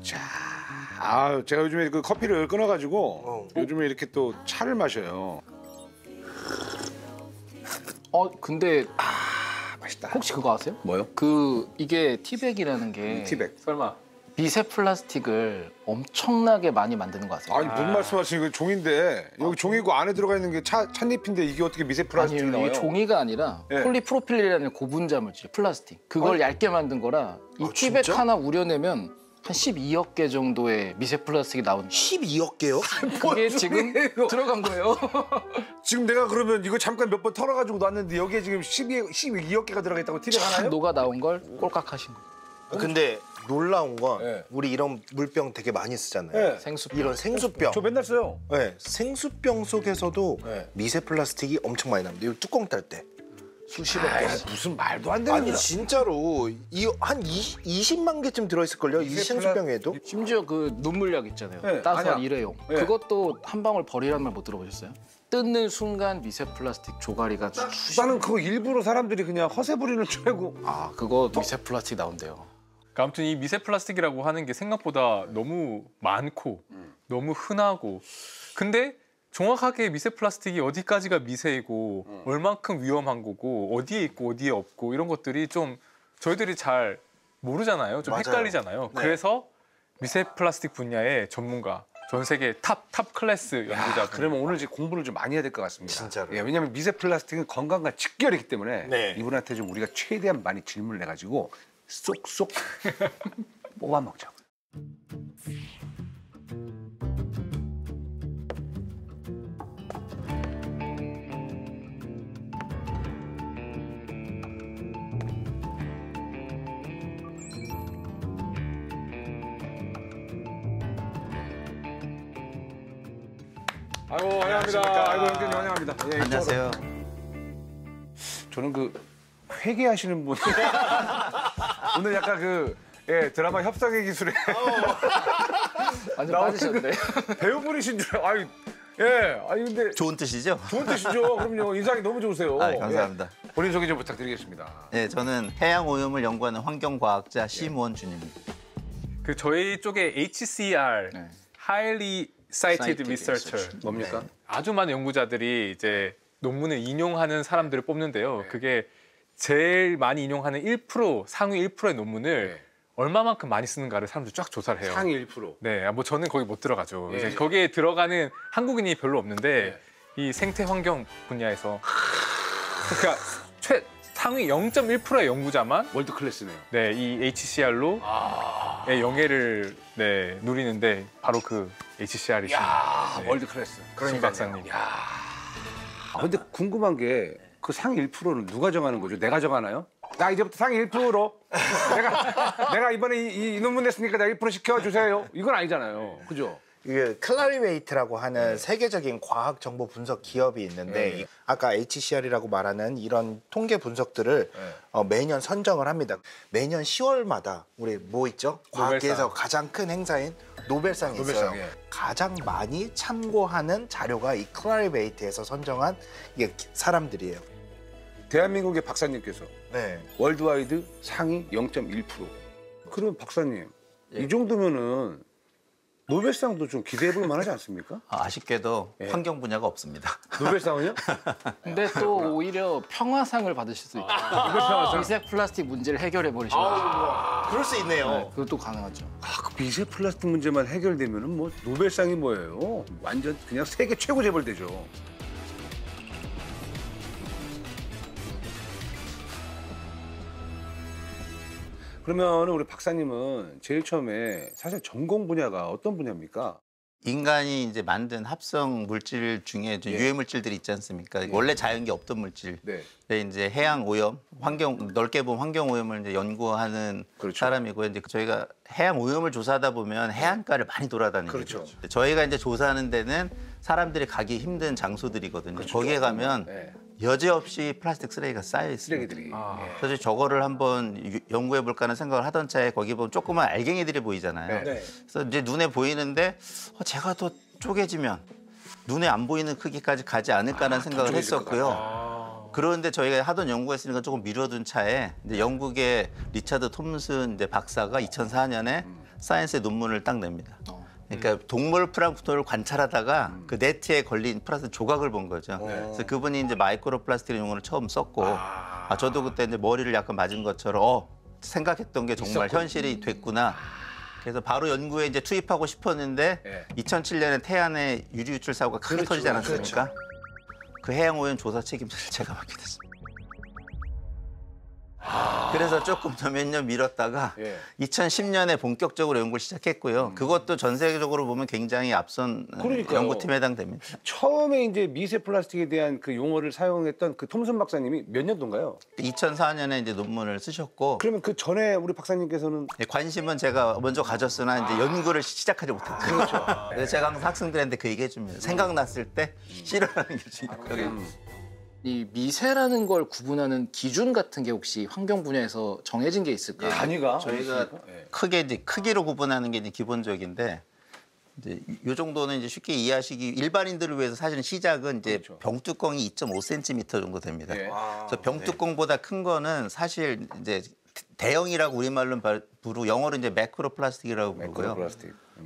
자, 제가 요즘에 그 커피를 끊어가지고 요즘에 이렇게 또 차를 마셔요. 근데 맛있다. 혹시 그거 아세요? 뭐요? 이게 티백이라는 게 티백. 설마. 미세 플라스틱을 엄청나게 많이 만드는 거 아세요? 아니 무슨 말씀하시는 거 종인데 여기 종이고 안에 들어가 있는 게 찻잎인데 이게 어떻게 미세 플라스틱이 아니요, 나와요? 이게 종이가 아니라 예. 폴리프로필렌이라는 고분자 물질, 플라스틱. 그걸 얇게 만든 거라 이 티백 진짜? 하나 우려내면 한 12억 개 정도의 미세 플라스틱이 나오는 12억 개요? 그게 지금 들어간 거예요. 지금 내가 그러면 이거 잠깐 몇 번 털어가지고 놨는데 여기에 지금 12억 개가 들어가 있다고 티백 하나요? 녹아 나온 걸 꼴깍하신 거. 근데 놀라운 건 네. 우리 이런 물병 되게 많이 쓰잖아요. 네. 생수병. 이런 생수병. 저 맨날 써요. 네, 생수병 속에서도 네. 미세 플라스틱이 엄청 많이 납니다. 이 뚜껑 딸 때. 수십억 개. 무슨 말도 안 되는 아니 거야. 진짜로 한 20만 개쯤 들어있을걸요? 이 미세 생수병에도? 심지어 그 눈물약 있잖아요. 네, 따서 아니야. 일회용. 네. 그것도 한 방울 버리라는 말 못 들어보셨어요? 뜯는 순간 미세 플라스틱 조가리가 나는 그거 일부러 사람들이 그냥 허세 부리는 줄 알고. 그거 미세 플라스틱 나온대요. 그러니까 아무튼 이 미세 플라스틱이라고 하는 게 생각보다 너무 많고 너무 흔하고 근데 정확하게 미세 플라스틱이 어디까지가 미세이고 얼만큼 위험한 거고 어디에 있고 어디에 없고 이런 것들이 좀 저희들이 잘 모르잖아요. 좀 맞아요. 헷갈리잖아요. 네. 그래서 미세 플라스틱 분야의 전문가 전 세계 탑 클래스 연구자분. 그러면 오늘 이제 공부를 좀 많이 해야 될 것 같습니다. 진짜로요? 예, 왜냐하면 미세 플라스틱은 건강과 직결이기 때문에 네. 이분한테 좀 우리가 최대한 많이 질문을 해가지고 쏙쏙 뽑아 먹자고. 아이고 환영합니다. 아이고 형님 환영합니다. 예, 안녕하세요. 저는 그 회계하시는 분 오늘 약간 드라마 협상의 기술에 완전 나오는 빠지셨네. 배우분이신 줄 아니 아니 근데 좋은 뜻이죠? 좋은 뜻이죠. 그럼요. 인상이 너무 좋으세요. 감사합니다. 예. 본인 소개 좀 부탁드리겠습니다. 네, 저는 해양 오염을 연구하는 환경과학자 심원 준입니다. 그 저희 쪽에 HCR, 네. Highly Cited Cited Researcher. Researcher. 뭡니까? 아주 많은 연구자들이 이제 논문을 인용하는 사람들을 뽑는데요. 그게 제일 많이 인용하는 1%, 상위 1%의 논문을 얼마만큼 많이 쓰는가를 사람들이 쫙 조사를 해요. 상위 1%. 네, 뭐 저는 거기 못 들어가죠. 예. 이제 거기에 들어가는 한국인이 별로 없는데 이 생태 환경 분야에서 그러니까 상위 0.1%의 연구자만 월드 클래스네요. 네, 이 HCR로 영예를 누리는데 바로 그 HCR이신 월드 클래스. 신 박사님. 근데 궁금한 게 그 상위 1%는 누가 정하는 거죠? 내가 정하나요? 나 이제부터 상위 1%로 내가 이번에 이 논문 냈으니까 나 1% 시켜주세요. 이건 아니잖아요. 그죠? 이게 클라리웨이트라고 하는 세계적인 과학 정보 분석 기업이 있는데 아까 HCR이라고 말하는 이런 통계 분석들을 매년 선정을 합니다. 매년 10월마다 우리 뭐 있죠? 과학계에서 가장 큰 행사인 노벨상이 있어요. 노벨상, 예. 가장 많이 참고하는 자료가 이 클라리웨이트에서 선정한 이게 사람들이에요. 대한민국의 박사님께서 네. 월드와이드 상위 0.1%. 그럼 박사님, 이 정도면은 노벨상도 좀 기대해 볼 만하지 않습니까? 아쉽게도 환경 분야가 없습니다. 노벨상은요? 근데 또 오히려 평화상을 받으실 수 있죠. 미세 플라스틱 문제를 해결해 버리시면 그럴 수 있네요. 그것도 가능하죠. 그 미세 플라스틱 문제만 해결되면은 뭐 노벨상이 뭐예요? 완전 그냥 세계 최고 재벌되죠. 그러면 우리 박사님은 제일 처음에 사실 전공 분야가 어떤 분야입니까? 인간이 이제 만든 합성 물질 중에 좀 유해 물질들이 있지 않습니까? 원래 자연계 없던 물질. 네. 이제 해양 오염, 환경 넓게 보면 환경 오염을 이제 연구하는 그렇죠. 사람이고요. 이제 저희가 해양 오염을 조사하다 보면 해안가를 많이 돌아다니죠. 그렇죠. 저희가 이제 조사하는 데는 사람들이 가기 힘든 장소들이거든요. 그렇죠. 거기에 가면 네. 여지없이 플라스틱 쓰레기가 쌓여 있습니다. 쓰레기들이. 그래서 저거를 한번 연구해 볼까 하는 생각을 하던 차에 거기 보면 조그만 알갱이들이 보이잖아요. 네. 그래서 이제 눈에 보이는데 제가 더 쪼개지면 눈에 안 보이는 크기까지 가지 않을까라는 생각을 쪼개질 것 했었고요. 그런데 저희가 하던 연구가 있으니까 조금 미뤄둔 차에 이제 영국의 리차드 톰슨 이제 박사가 2004년에 사이언스의 논문을 딱 냅니다. 그러니까 동물 플랑크톤을 관찰하다가 그 네트에 걸린 플라스틱 조각을 본 거죠. 그래서 그분이 이제 마이크로 플라스틱 용어를 처음 썼고, 저도 그때 이제 머리를 약간 맞은 것처럼 생각했던 게 정말 현실이 됐구나. 그래서 바로 연구에 이제 투입하고 싶었는데 2007년에 태안에 유류 유출 사고가 크게 터지지 않았습니까? 그 해양오염 조사 책임자를 제가 맡게 됐습니다. 그래서 조금 더 몇 년 미뤘다가 2010년에 본격적으로 연구를 시작했고요. 그것도 전 세계적으로 보면 굉장히 앞선 연구팀에 해당됩니다. 처음에 이제 미세 플라스틱에 대한 그 용어를 사용했던 그 톰슨 박사님이 몇 년도인가요? 2004년에 이제 논문을 쓰셨고, 그러면 그 전에 우리 박사님께서는 관심은 제가 먼저 가졌으나 이제 연구를 시작하지 못했죠. 그렇죠. 그래서 제가 항상 학생들한테 그 얘기해 줍니다. 생각났을 때 실현하는 게 중요해요. 이 미세라는 걸 구분하는 기준 같은 게 혹시 환경 분야에서 정해진 게 있을까요? 단위가 저희가 크게 이제 크기로 구분하는 게 이제 기본적인데, 이제 요 정도는 이제 쉽게 이해하시기, 일반인들을 위해서 사실은 시작은 이제 병뚜껑이 2.5cm 정도 됩니다. 그래서 병뚜껑보다 큰 거는 사실 이제 대형이라고 우리말로 부르고 영어로 이제 매크로 플라스틱이라고 부르고요.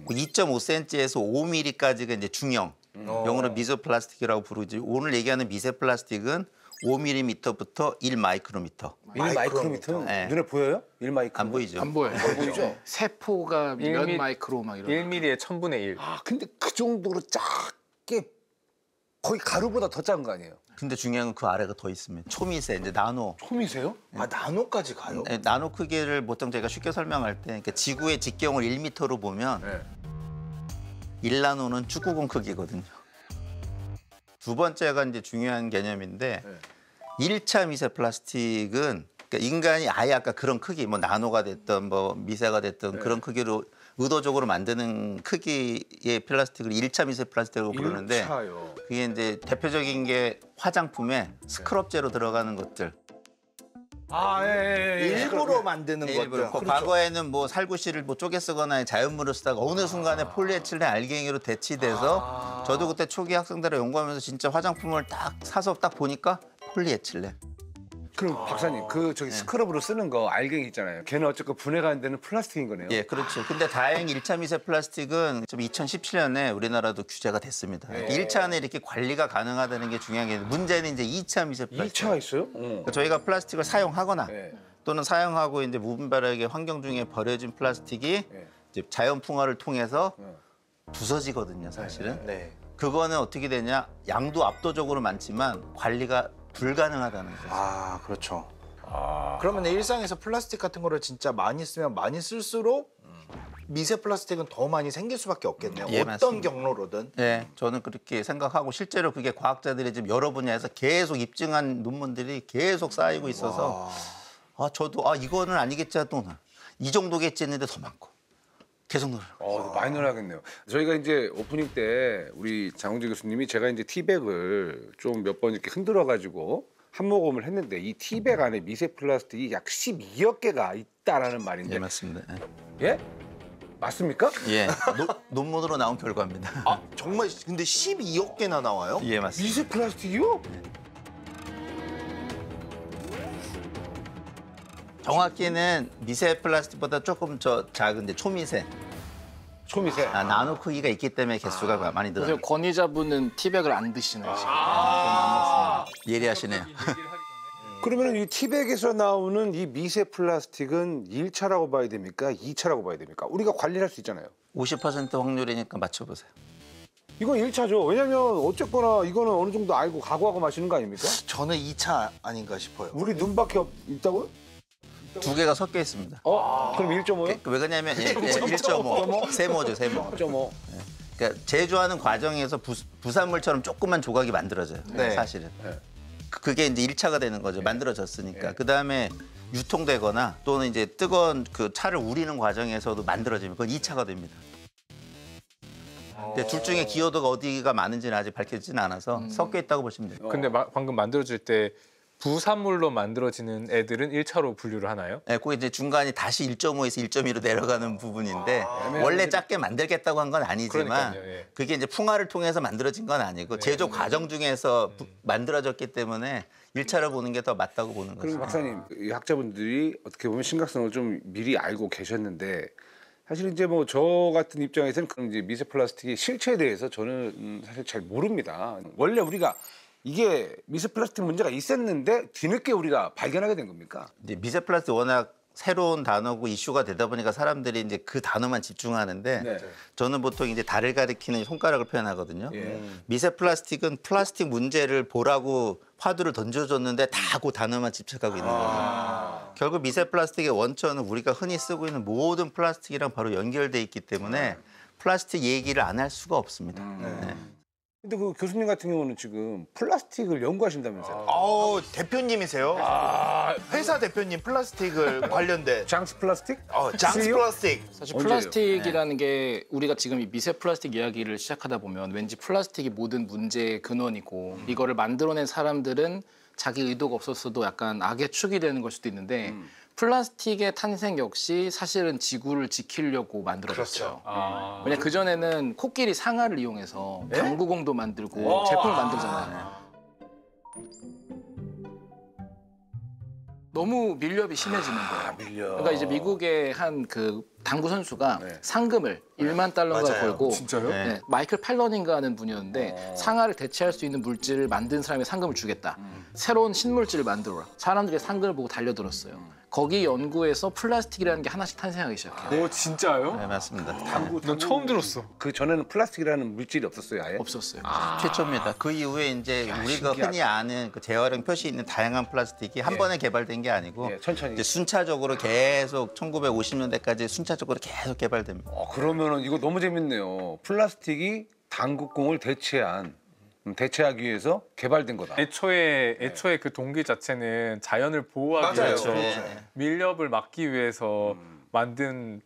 2.5cm에서 5mm까지가 이제 중형. 영어로 미소 플라스틱이라고 부르지. 오늘 얘기하는 미세 플라스틱은 5mm부터 1마이크로미터. 1마이크로미터? 네. 눈에 보여요? 1마이크로? 안 보이죠? 안 보여요. 보이죠? 세포가 몇 일미- 마이크로 막 이런. 1mm의 1000분의 1. 아, 근데 그 정도로 작게 거의 가루보다 더 작은 거 아니에요? 근데 중요한 건 그 아래가 더 있습니다. 초미세, 이제 나노. 초미세요? 아 나노까지 가요? 네, 나노 크기를 보통 제가 쉽게 설명할 때, 그러니까 지구의 직경을 1m로 보면 1나노는 축구공 크기거든요. 두 번째가 이제 중요한 개념인데, 1차 미세 플라스틱은 그러니까 인간이 아예 아까 그런 크기, 뭐 나노가 됐든 뭐 미세가 됐든 그런 크기로 의도적으로 만드는 크기의 플라스틱을 1차 미세 플라스틱이라고 부르는데, 1차요. 그게 이제 대표적인 게 화장품에 스크럽제로 들어가는 것들. 아, 일부러 만드는 일부러. 것들. 과거에는 뭐 살구실을 뭐 쪼개 쓰거나 자연물을 쓰다가 어느 순간에 폴리에틸렌 알갱이로 대치돼서, 저도 그때 초기 학생들을 연구하면서 진짜 화장품을 딱 사서 딱 보니까 폴리에틸렌. 그럼 박사님, 그 저기 스크럽으로 쓰는 거 알갱이 있잖아요. 걔는 어쨌건 분해가 안 되는 플라스틱인 거네요. 예, 그렇죠. 근데 다행히 1차 미세 플라스틱은 좀 2017년에 우리나라도 규제가 됐습니다. 1차는 이렇게 관리가 가능하다는 게 중요한 게, 문제는 이제 2차 미세 플라스틱. 2차가 있어요? 그러니까 저희가 플라스틱을 사용하거나 또는 사용하고 이제 무분별하게 환경 중에 버려진 플라스틱이 이제 자연 풍화를 통해서 부서지거든요, 사실은. 네. 그거는 어떻게 되냐? 양도 압도적으로 많지만 관리가 불가능하다는 거죠. 아 그렇죠. 그러면 일상에서 플라스틱 같은 거를 진짜 많이 쓰면 많이 쓸수록 미세 플라스틱은 더 많이 생길 수밖에 없겠네요. 예, 어떤 맞습니다. 경로로든. 네, 저는 그렇게 생각하고, 실제로 그게 과학자들이 지금 여러 분야에서 계속 입증한 논문들이 계속 쌓이고 있어서, 저도 이거는 아니겠지 하더니 이 정도겠지 했는데 더 많고 계속 늘어요. 많이 늘어나겠네요. 저희가 이제 오프닝 때 우리 장홍재 교수님이 제가 이제 티백을 좀 몇 번 이렇게 흔들어 가지고 한 모금을 했는데, 이 티백 안에 미세 플라스틱이 약 12억 개가 있다라는 말인데. 예, 맞습니다. 예? 맞습니까? 예, 논문으로 나온 결과입니다. 아 정말 근데 12억 개나 나와요? 예, 맞습니다. 미세 플라스틱이요? 정확히는 미세 플라스틱보다 조금 작은데 초미세, 초미세. 나노 크기가 있기 때문에 개수가 많이 그래서 늘어요. 권위자분은 티백을 안 드시나요? 지금? 예리하시네요. 그러면 이 티백에서 나오는 이 미세 플라스틱은 1차라고 봐야 됩니까? 2차라고 봐야 됩니까? 우리가 관리할 수 있잖아요. 50% 확률이니까 맞춰보세요. 이건 1차죠. 왜냐면 어쨌거나 이거는 어느 정도 알고 각오하고 마시는 거 아닙니까? 저는 2차 아닌가 싶어요. 우리 눈밖에 있다고요? 두 개가 섞여 있습니다. 그럼 1.5요? 왜 그러냐면 1.5, 세모죠, 세모. 1.5. 그러니까 제조하는 과정에서 부산물처럼 조그만 조각이 만들어져요. 네. 사실은. 그게 이제 1차가 되는 거죠. 만들어졌으니까. 그다음에 유통되거나 또는 이제 뜨거운 그 차를 우리는 과정에서도 만들어지면 그건 2차가 됩니다. 근데 둘 중에 기여도가 어디가 많은지는 아직 밝혀지진 않아서 섞여 있다고 보시면 돼요. 근데 방금 만들어질 때 부산물로 만들어지는 애들은 1차로 분류를 하나요? 네, 그게 이제 중간에 다시 1.5에서 1.2로 내려가는 부분인데 원래 작게 만들겠다고 한 건 아니지만 그러니까요, 예. 그게 이제 풍화를 통해서 만들어진 건 아니고 제조 과정 중에서 만들어졌기 때문에 1차로 보는 게 더 맞다고 보는 그럼 거죠. 박사님, 이 학자분들이 어떻게 보면 심각성을 좀 미리 알고 계셨는데 사실 이제 뭐 저 같은 입장에서는 그런 이제 미세 플라스틱의 실체에 대해서 저는 사실 잘 모릅니다. 원래 우리가 이게 미세 플라스틱 문제가 있었는데 뒤늦게 우리가 발견하게 된 겁니까? 이제 미세 플라스틱 워낙 새로운 단어고 이슈가 되다 보니까 사람들이 이제 그 단어만 집중하는데 네. 저는 보통 이제 달을 가리키는 손가락을 표현하거든요. 예. 미세 플라스틱은 플라스틱 문제를 보라고 화두를 던져줬는데 다 그 단어만 집착하고 있는 거예요. 결국 미세 플라스틱의 원천은 우리가 흔히 쓰고 있는 모든 플라스틱이랑 바로 연결돼 있기 때문에 플라스틱 얘기를 안 할 수가 없습니다. 네. 근데 그 교수님 같은 경우는 지금 플라스틱을 연구하신다면서요? 대표님이세요? 회사 대표님 플라스틱을 관련된 장스 플라스틱? 장스 CEO? 플라스틱. 사실 언제예요? 플라스틱이라는 게 우리가 지금 이 미세 플라스틱 이야기를 시작하다 보면 왠지 플라스틱이 모든 문제의 근원이고 이거를 만들어낸 사람들은 자기 의도가 없었어도 약간 악의 축이 되는 걸 수도 있는데 플라스틱의 탄생 역시 사실은 지구를 지키려고 만들어졌어요. 왜냐 그전에는 코끼리 상아를 이용해서 당구공도 만들고 제품을 만들잖아요. 너무 밀렵이 심해지는 거예요. 밀려. 그러니까 이제 미국의 한 그 당구 선수가 상금을 1만 달러가 맞아요. 걸고 진짜요? 네, 마이클 팔러닌가 하는 분이었는데 상아를 대체할 수 있는 물질을 만든 사람의 상금을 주겠다. 새로운 신물질을 만들어라. 사람들이 상금을 보고 달려들었어요. 거기 연구에서 플라스틱이라는 게 하나씩 탄생하기 시작해요. 오 진짜요? 네, 맞습니다. 난 처음 들었어. 그 전에는 플라스틱이라는 물질이 없었어요, 아예? 없었어요. 최초입니다. 그 이후에 이제 우리가 신기하다. 흔히 아는 그 재활용 표시 있는 다양한 플라스틱이 한 번에 개발된 게 아니고 예, 천천히. 이제 순차적으로 계속 1950년대까지 순차적으로 계속 개발됩니다. 그러면은 이거 너무 재밌네요. 플라스틱이 당구공을 대체하기 위해서 개발된 거다. 애초에 그 동기 자체는 자연을 보호하기 맞아요. 위해서 네. 밀렵을 막기 위해서 만든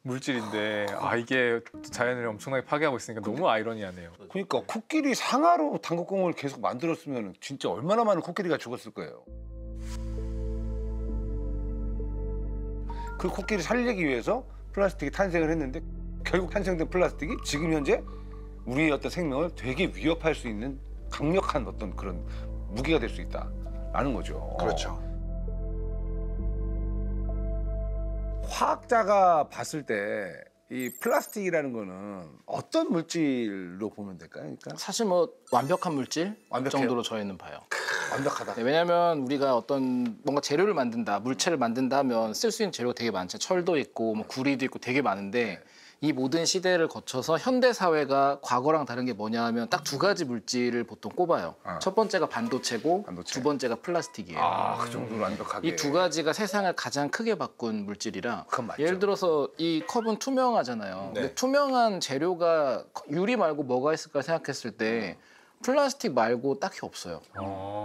물질인데 이게 자연을 엄청나게 파괴하고 있으니까 너무 아이러니하네요. 그러니까 코끼리 상아로 당구공을 계속 만들었으면 진짜 얼마나 많은 코끼리가 죽었을 거예요. 그 코끼리 살리기 위해서 플라스틱이 탄생을 했는데 결국 탄생된 플라스틱이 지금 현재 우리의 어떤 생명을 되게 위협할 수 있는 강력한 어떤 그런 무기가 될 수 있다라는 거죠. 그렇죠. 화학자가 봤을 때 이 플라스틱이라는 거는 어떤 물질로 보면 될까요? 그러니까 사실 뭐 완벽한 물질 완벽해요? 정도로 저희는 봐요. 완벽하다. 네, 왜냐하면 우리가 어떤 뭔가 재료를 만든다, 물체를 만든다면 쓸 수 있는 재료가 되게 많죠. 철도 있고 뭐 구리도 있고 되게 많은데 이 모든 시대를 거쳐서 현대 사회가 과거랑 다른 게 뭐냐 하면 딱 두 가지 물질을 보통 꼽아요. 첫 번째가 반도체고 반도체. 두 번째가 플라스틱이에요. 그 정도로 완벽하게. 이 두 가지가 세상을 가장 크게 바꾼 물질이라 그건 맞죠. 예를 들어서 이 컵은 투명하잖아요. 네. 근데 투명한 재료가 유리 말고 뭐가 있을까 생각했을 때 플라스틱 말고 딱히 없어요.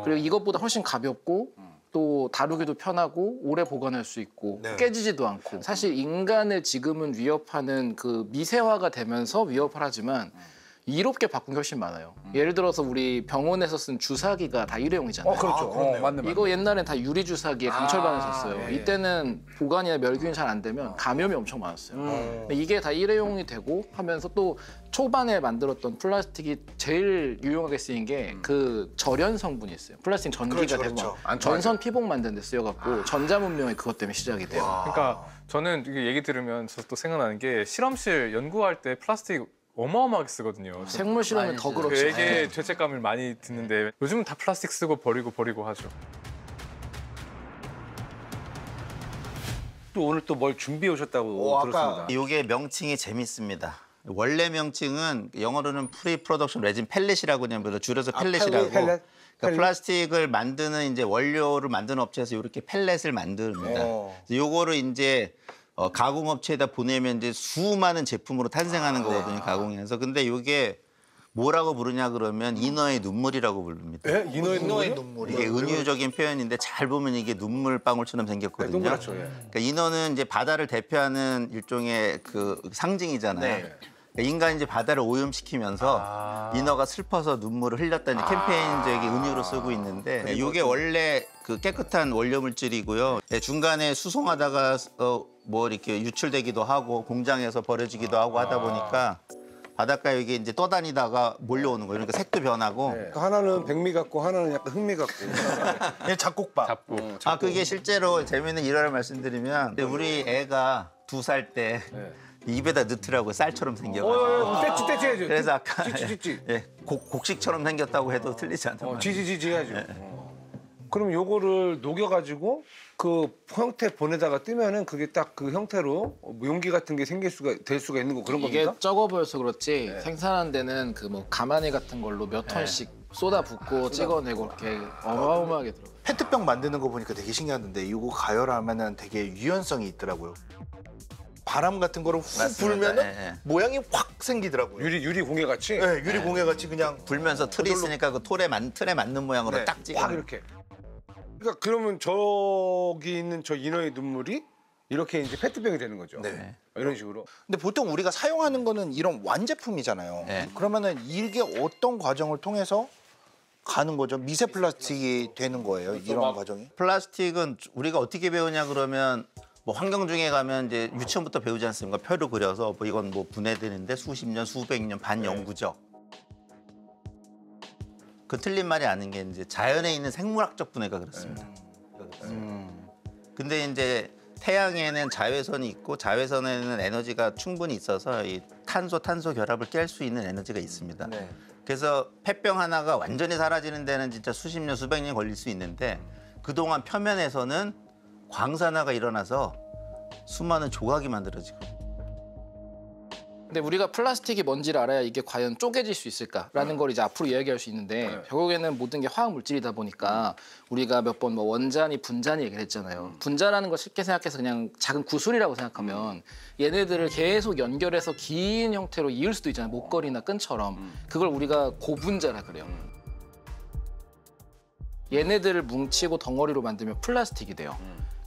그리고 이것보다 훨씬 가볍고 또 다루기도 편하고 오래 보관할 수 있고 네. 깨지지도 않고 사실 인간을 지금은 위협하는 그 미세화가 되면서 위협을 하지만 이롭게 바꾼 게 훨씬 많아요. 예를 들어서 우리 병원에서 쓴 주사기가 다 일회용이잖아요. 그렇죠. 맞네. 이거 옛날엔 다 유리 주사기에 강철반을 썼어요. 예. 이때는 보관이나 멸균이 잘 안 되면 감염이 엄청 많았어요. 근데 이게 다 일회용이 되고 하면서 또 초반에 만들었던 플라스틱이 제일 유용하게 쓰인 게 그 절연 성분이 있어요. 플라스틱 전기가 그렇죠, 대부분 그렇죠. 안 전선 피복 만드는 데 쓰여갖고 전자 문명이 그것 때문에 시작이 돼요. 그러니까 저는 이게 얘기 들으면서 또 생각나는 게 실험실 연구할 때 플라스틱 어마어마하게 쓰거든요. 생물 실험은 많이 더 쓰죠. 그렇죠. 되게 죄책감을 많이 드는데 요즘은 다 플라스틱 쓰고 버리고 하죠. 또 오늘 또 뭘 준비해 오셨다고 아까 들었습니다. 이게 명칭이 재밌습니다. 원래 명칭은 영어로는 프리 프로덕션 레진 펠렛이라고 그냥 불러 줄여서 펠렛이라고. 펠렛? 그러니까 플라스틱을 만드는 이제 원료를 만드는 업체에서 이렇게 펠렛을 만듭니다. 요거를 이제 가공업체에다 보내면 이제 수많은 제품으로 탄생하는 거거든요. 가공해서. 근데 이게 뭐라고 부르냐 그러면 인어의 눈물이라고 부릅니다. 예? 인어의 눈물이. 이게 은유적인 표현인데 잘 보면 이게 눈물 방울처럼 생겼거든요. 동그랗죠. 예. 그러니까 인어는 이제 바다를 대표하는 일종의 그 상징이잖아요. 그러니까 인간이 이제 바다를 오염시키면서 인어가 슬퍼서 눈물을 흘렸다는 캠페인적인 은유로 쓰고 있는데 이게 원래 그 깨끗한 원료 물질이고요. 중간에 수송하다가 뭐 이렇게 유출되기도 하고 공장에서 버려지기도 하고 하다 보니까 바닷가에 이게 이제 떠다니다가 몰려오는 거예요. 그러니까 색도 변하고. 그러니까 하나는 백미 같고 하나는 약간 흑미 같고. 예, 잡곡밥. 잡고 그게 실제로 재미있는 일화를 말씀드리면 우리 애가 2살 때 입에다 넣더라고요. 쌀처럼 생겨가지고. 떼찌 해야죠. 그래서 아까 찌찌찌찌. 예, 곡식처럼 생겼다고 해도 틀리지 않단 말이에요. 지지지지 해야죠. 그럼 요거를 녹여가지고 그 형태 보내다가 뜨면은 그게 딱 그 형태로 용기 같은 게 될 수가 있는 거 그런 이게 겁니까? 적어 보여서 그렇지 생산한 데는 그 뭐 가마니 같은 걸로 몇 톤씩 쏟아붓고 찍어내고 이렇게 어마어마하게 들어가요. 페트병 만드는 거 보니까 되게 신기하던데 이거 가열하면은 되게 유연성이 있더라고요. 바람 같은 거를 훅 맞습니다. 불면은 예, 예. 모양이 확 생기더라고요. 유리 공예 같이. 네, 유리 공예 같이 그냥 불면서 틀이 있으니까 그 틀에 맞는 모양으로 네, 딱 찍어. 확 이렇게. 그러니까 그러면 저기 있는 저 인어의 눈물이 이렇게 이제 페트병이 되는 거죠. 네. 이런 식으로. 근데 보통 우리가 사용하는 거는 이런 완제품이잖아요. 네. 그러면은 이게 어떤 과정을 통해서 가는 거죠? 미세 플라스틱이 되는 거예요. 이런 과정이? 플라스틱은 우리가 어떻게 배우냐 그러면 뭐 환경 중에 가면 이제 유치원부터 배우지 않습니까? 표를 그려서 뭐 이건 뭐 분해되는데 수십 년, 수백 년 반영구적. 그 틀린 말이 아닌 게 이제 자연에 있는 생물학적 분해가 그렇습니다. 근데 이제 태양에는 자외선이 있고 자외선에는 에너지가 충분히 있어서 이 탄소 결합을 깰 수 있는 에너지가 있습니다. 네. 그래서 폐병 하나가 완전히 사라지는 데는 진짜 수십 년, 수백 년이 걸릴 수 있는데 그동안 표면에서는 광산화가 일어나서 수많은 조각이 만들어지고. 근데 우리가 플라스틱이 뭔지를 알아야 이게 과연 쪼개질 수 있을까라는 걸 이제 앞으로 이야기할 수 있는데 결국에는 모든 게 화학 물질이다 보니까 우리가 몇 번 뭐 원자니 분자니 얘기를 했잖아요. 분자라는 걸 쉽게 생각해서 그냥 작은 구슬이라고 생각하면 얘네들을 계속 연결해서 긴 형태로 이을 수도 있잖아요. 목걸이나 끈처럼. 그걸 우리가 고분자라 그래요. 얘네들을 뭉치고 덩어리로 만들면 플라스틱이 돼요.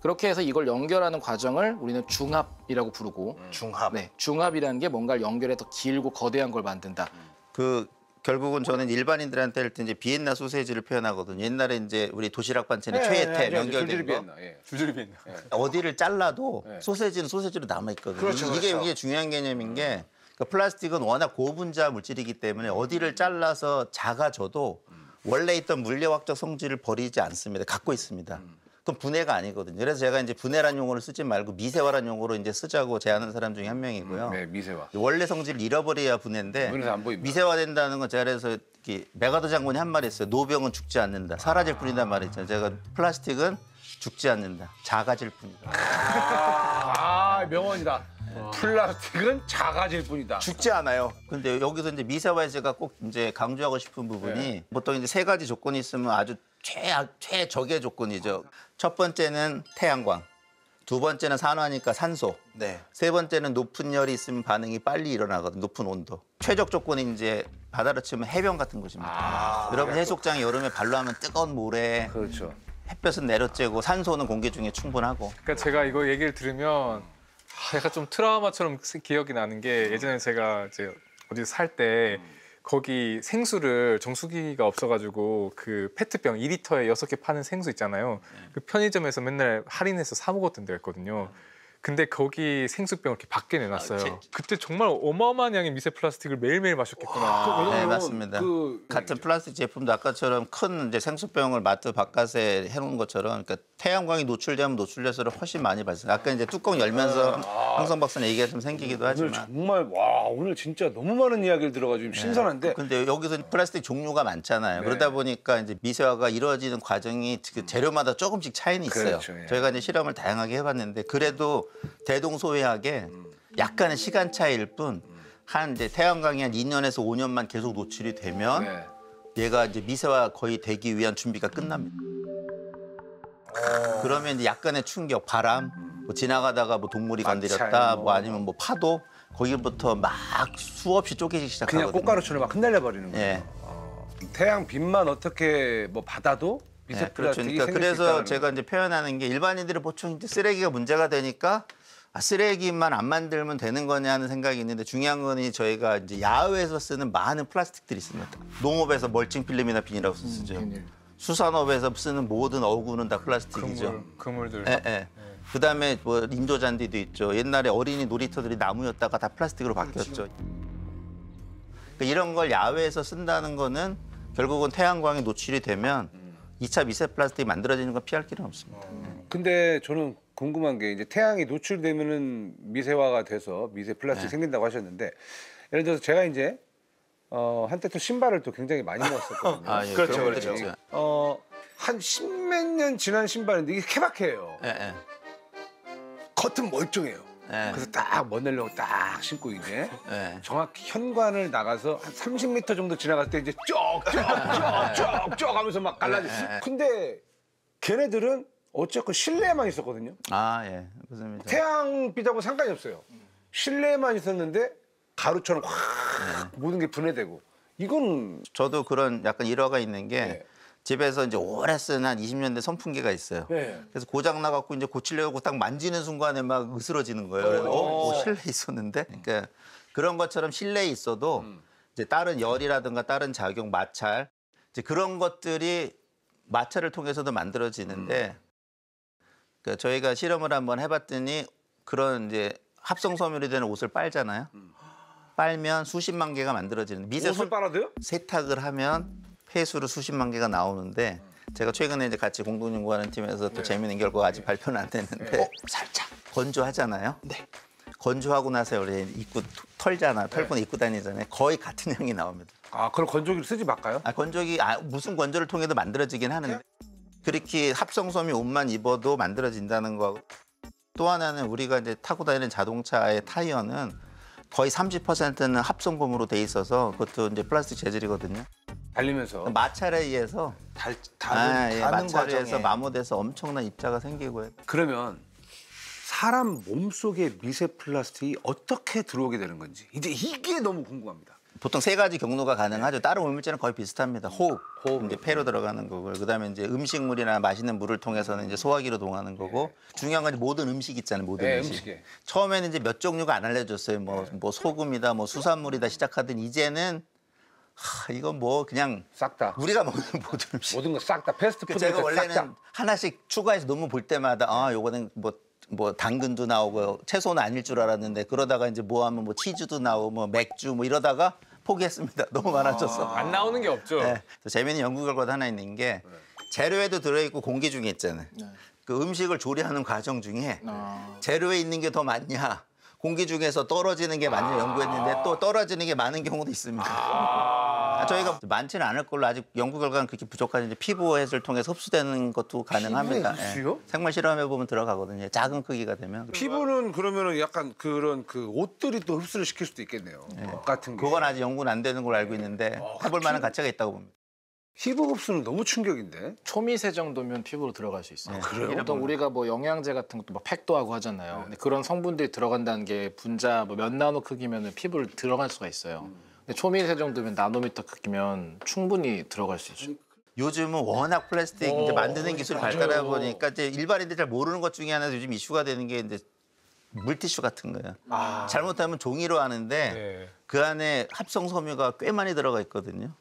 그렇게 해서 이걸 연결하는 과정을 우리는 중합이라고 부르고 중합. 네, 중합이라는 게 뭔가를 연결해서 길고 거대한 걸 만든다. 그 결국은 저는 일반인들한테 할 때 이제 비엔나 소세지를 표현하거든요. 옛날에 이제 우리 도시락 반찬에 최애템 연결된 거. 줄줄이 비엔나. 어디를 잘라도 소세지는 소세지로 남아 있거든요. 그렇죠, 이게 그렇죠. 이게 중요한 개념인 게 그러니까 플라스틱은 워낙 고분자 물질이기 때문에 어디를 잘라서 작아져도 원래 있던 물리학적 성질을 버리지 않습니다. 갖고 있습니다. 그건 분해가 아니거든요. 그래서 제가 이제 분해란 용어를 쓰지 말고 미세화란 용어로 이제 쓰자고 제안한 사람 중에 한 명이고요. 네, 미세화. 원래 성질을 잃어버려야 분해인데 눈에서 안 보입니다. 미세화된다는 건 제가 그래서 메가더 장군이 한 말이 있어요. 노병은 죽지 않는다. 사라질 뿐이다 말이죠. 제가 플라스틱은 죽지 않는다. 작아질 뿐이다. 아, 명언이다. 플라스틱은 작아질 뿐이다. 죽지 않아요. 근데 여기서 이제 미세화에 제가 꼭 이제 강조하고 싶은 부분이 보통 이제 세 가지 조건이 있으면 아주 최적의 조건이죠. 첫 번째는 태양광, 두 번째는 산화니까 산소, 네. 세 번째는 높은 열이 있으면 반응이 빨리 일어나거든. 높은 온도. 최적 조건이 이제 바다로 치면 해변 같은 곳입니다. 여러분 해수욕장 여름에 발로 하면 뜨거운 모래, 그렇죠. 햇볕은 내려쬐고 산소는 공기 중에 충분하고. 그러니까 제가 이거 얘기를 들으면 약간 좀 트라우마처럼 기억이 나는 게 예전에 제가 이제 어디 살 때 거기 생수를 정수기가 없어가지고 그 페트병 2리터에 6개 파는 생수 있잖아요. 그 편의점에서 맨날 할인해서 사 먹었던 데가 있거든요. 근데 거기 생수병을 이렇게 밖에 내놨어요. 그때 정말 어마어마한 양의 미세 플라스틱을 매일매일 마셨겠구나. 네, 맞습니다. 같은 플라스틱 제품도 아까처럼 큰 이제 생수병을 마트 바깥에 해놓은 것처럼 그러니까 태양광이 노출되면 노출돼서 훨씬 많이 발생. 아까 이제 뚜껑 열면서 황성 박사는 얘기가 생기기도 오늘 하지만. 정말 오늘 진짜 너무 많은 이야기를 들어가지고 신선한데 근데 여기서 플라스틱 종류가 많잖아요. 그러다 보니까 이제 미세화가 이루어지는 과정이 그 재료마다 조금씩 차이는 있어요. 그렇죠, 예. 저희가 이제 실험을 다양하게 해봤는데 그래도 대동소이하게 약간의 시간 차이일 뿐 한 이제 태양광이 한 2년에서 5년만 계속 노출이 되면 얘가 이제 미세화 거의 되기 위한 준비가 끝납니다. 그러면 이제 약간의 충격, 바람, 뭐 지나가다가 뭐 동물이 건드렸다, 뭐 아니면 뭐 파도 거기부터 막 수없이 쪼개지기 시작하거든요. 그냥 꽃가루처럼 막 흩날려 버리는 거예요. 예. 태양 빛만 어떻게 뭐 받아도 미세 네, 그렇죠. 플라스틱이 그러니까 생길 수 그래서 있다는 제가 이제 표현하는 게 일반인들이 보통 이제 쓰레기가 문제가 되니까 쓰레기만 안 만들면 되는 거냐 하는 생각이 있는데 중요한 건 저희가 이제 야외에서 쓰는 많은 플라스틱들이 있습니다. 농업에서 멀칭 필름이나 비닐하우스 쓰죠. 수산업에서 쓰는 모든 어구는 다 플라스틱이죠. 그물들. 예, 예. 그다음에 뭐 인조 잔디도 있죠. 옛날에 어린이 놀이터들이 나무였다가 다 플라스틱으로 바뀌었죠. 그러니까 이런 걸 야외에서 쓴다는 거는 결국은 태양광에 노출이 되면 2차 미세 플라스틱이 만들어지는 건 피할 길은 없습니다. 근데 저는 궁금한 게 이제 태양이 노출되면은 미세화가 돼서 미세 플라스틱이 생긴다고 하셨는데 예를 들어서 제가 이제 한때 또 신발을 또 굉장히 많이 넣었었거든요. 예, 그렇죠, 그런 그렇죠. 것도 있죠. 한 십몇 년 지난 신발인데 이게 케바케예요. 예. 겉은 멀쩡해요. 예. 그래서 딱 멋내려고 딱 신고 이제 예. 정확히 현관을 나가서 한 30m 정도 지나갈 때 이제 쩍쩍쩍쩍 하면서 막 갈라져. 근데 걔네들은 어쨌건 실내에만 있었거든요. 예. 무슨 태양빛하고 상관이 없어요. 실내에만 있었는데 가루처럼 확 모든 게 분해되고 이건 저도 그런 약간 일화가 있는 게 네. 집에서 이제 오래 쓴 한 20년 된 선풍기가 있어요. 네. 그래서 고장 나갖고 이제 고치려고 딱 만지는 순간에 막 으스러지는 거예요. 그래서 실내에 있었는데, 그러니까 그런 것처럼 실내에 있어도 이제 다른 열이라든가 다른 작용, 마찰, 이제 그런 것들이 마찰을 통해서도 만들어지는데, 그러니까 저희가 실험을 한번 해봤더니 그런 이제 합성 섬유로 되는 옷을 빨잖아요. 빨면 수십만 개가 만들어지는 미세 옷을 빨아도요? 세탁을 하면 폐수로 수십만 개가 나오는데 제가 최근에 이제 같이 공동 연구하는 팀에서 또 재미있는 결과가 아직 발표는 안 됐는데 살짝 건조하잖아요. 네. 건조하고 나서 우리 입고 털잖아. 털고 입고 다니잖아요. 거의 같은 향이 나옵니다. 아 그럼 건조기를 쓰지 말까요? 건조기 무슨 건조를 통해도 만들어지긴 하는데 그렇게 합성섬유 옷만 입어도 만들어진다는 거. 또 하나는 우리가 이제 타고 다니는 자동차의 타이어는 거의 30%는 합성금으로 돼 있어서 그것도 이제 플라스틱 재질이거든요. 달리면서 마찰에 의해서 다는 마찰에 의해서 과정에. 마모돼서 엄청난 입자가 생기고 해요. 그러면 사람 몸속에 미세 플라스틱이 어떻게 들어오게 되는 건지 이제 이게 너무 궁금합니다. 보통 세 가지 경로가 가능하죠. 다른 오물질은 거의 비슷합니다. 호흡 이제 폐로 들어가는 거고, 그다음에 이제 음식물이나 마시는 물을 통해서는 이제 소화기로 동하는 거고, 중요한 건 이제 모든 음식 있잖아요. 모든 네, 음식. 음식에. 처음에는 이제 몇 종류가 안 알려졌어요. 뭐 소금이다, 뭐 수산물이다 시작하던 이제는 이건 뭐 그냥 싹 다. 우리가 먹는 모든 음식. 모든 거 싹 다 패스트푸드 제가 원래는 하나씩 추가해서 논문 볼 때마다 요거는 뭐 당근도 나오고 채소는 아닐 줄 알았는데 그러다가 이제 뭐 하면 뭐 치즈도 나오고 뭐 맥주 뭐 이러다가 포기했습니다. 너무 많아져서. 안 나오는 게 없죠. 네. 또 재미있는 연구 결과도 하나 있는 게 재료에도 들어있고 공기 중에 있잖아요. 그 음식을 조리하는 과정 중에 재료에 있는 게 더 많냐 공기 중에서 떨어지는 게 많냐 연구했는데 또 떨어지는 게 많은 경우도 있습니다. 저희가 많지는 않을 걸로 아직 연구 결과는 그렇게 부족한데 피부 햇을 통해서 흡수되는 것도 가능합니다. 피부에 흡수요? 생물 실험해 보면 들어가거든요. 작은 크기가 되면. 피부는 그러면은 약간 그런 그 옷들이 또 흡수를 시킬 수도 있겠네요. 옷 같은 게. 그건 아직 연구는 안 되는 걸로 알고 있는데 해볼 만한 가치가 있다고 봅니다. 피부 흡수는 너무 충격인데. 초미세 정도면 피부로 들어갈 수 있어요. 그래요? 보통 우리가 뭐 영양제 같은 것도 막 팩도 하고 하잖아요. 근데 그런 성분들이 들어간다는 게 분자 뭐 몇 나노 크기면 피부를 들어갈 수가 있어요. 근데 초미세 정도면 나노미터 크기면 충분히 들어갈 수 있죠. 요즘은 워낙 플라스틱 이제 만드는 기술이 발달하다 보니까 이제 일반인들이 잘 모르는 것 중에 하나 요즘 이슈가 되는 게 이제 물티슈 같은 거예요. 잘못하면 종이로 하는데 네. 그 안에 합성 섬유가 꽤 많이 들어가 있거든요.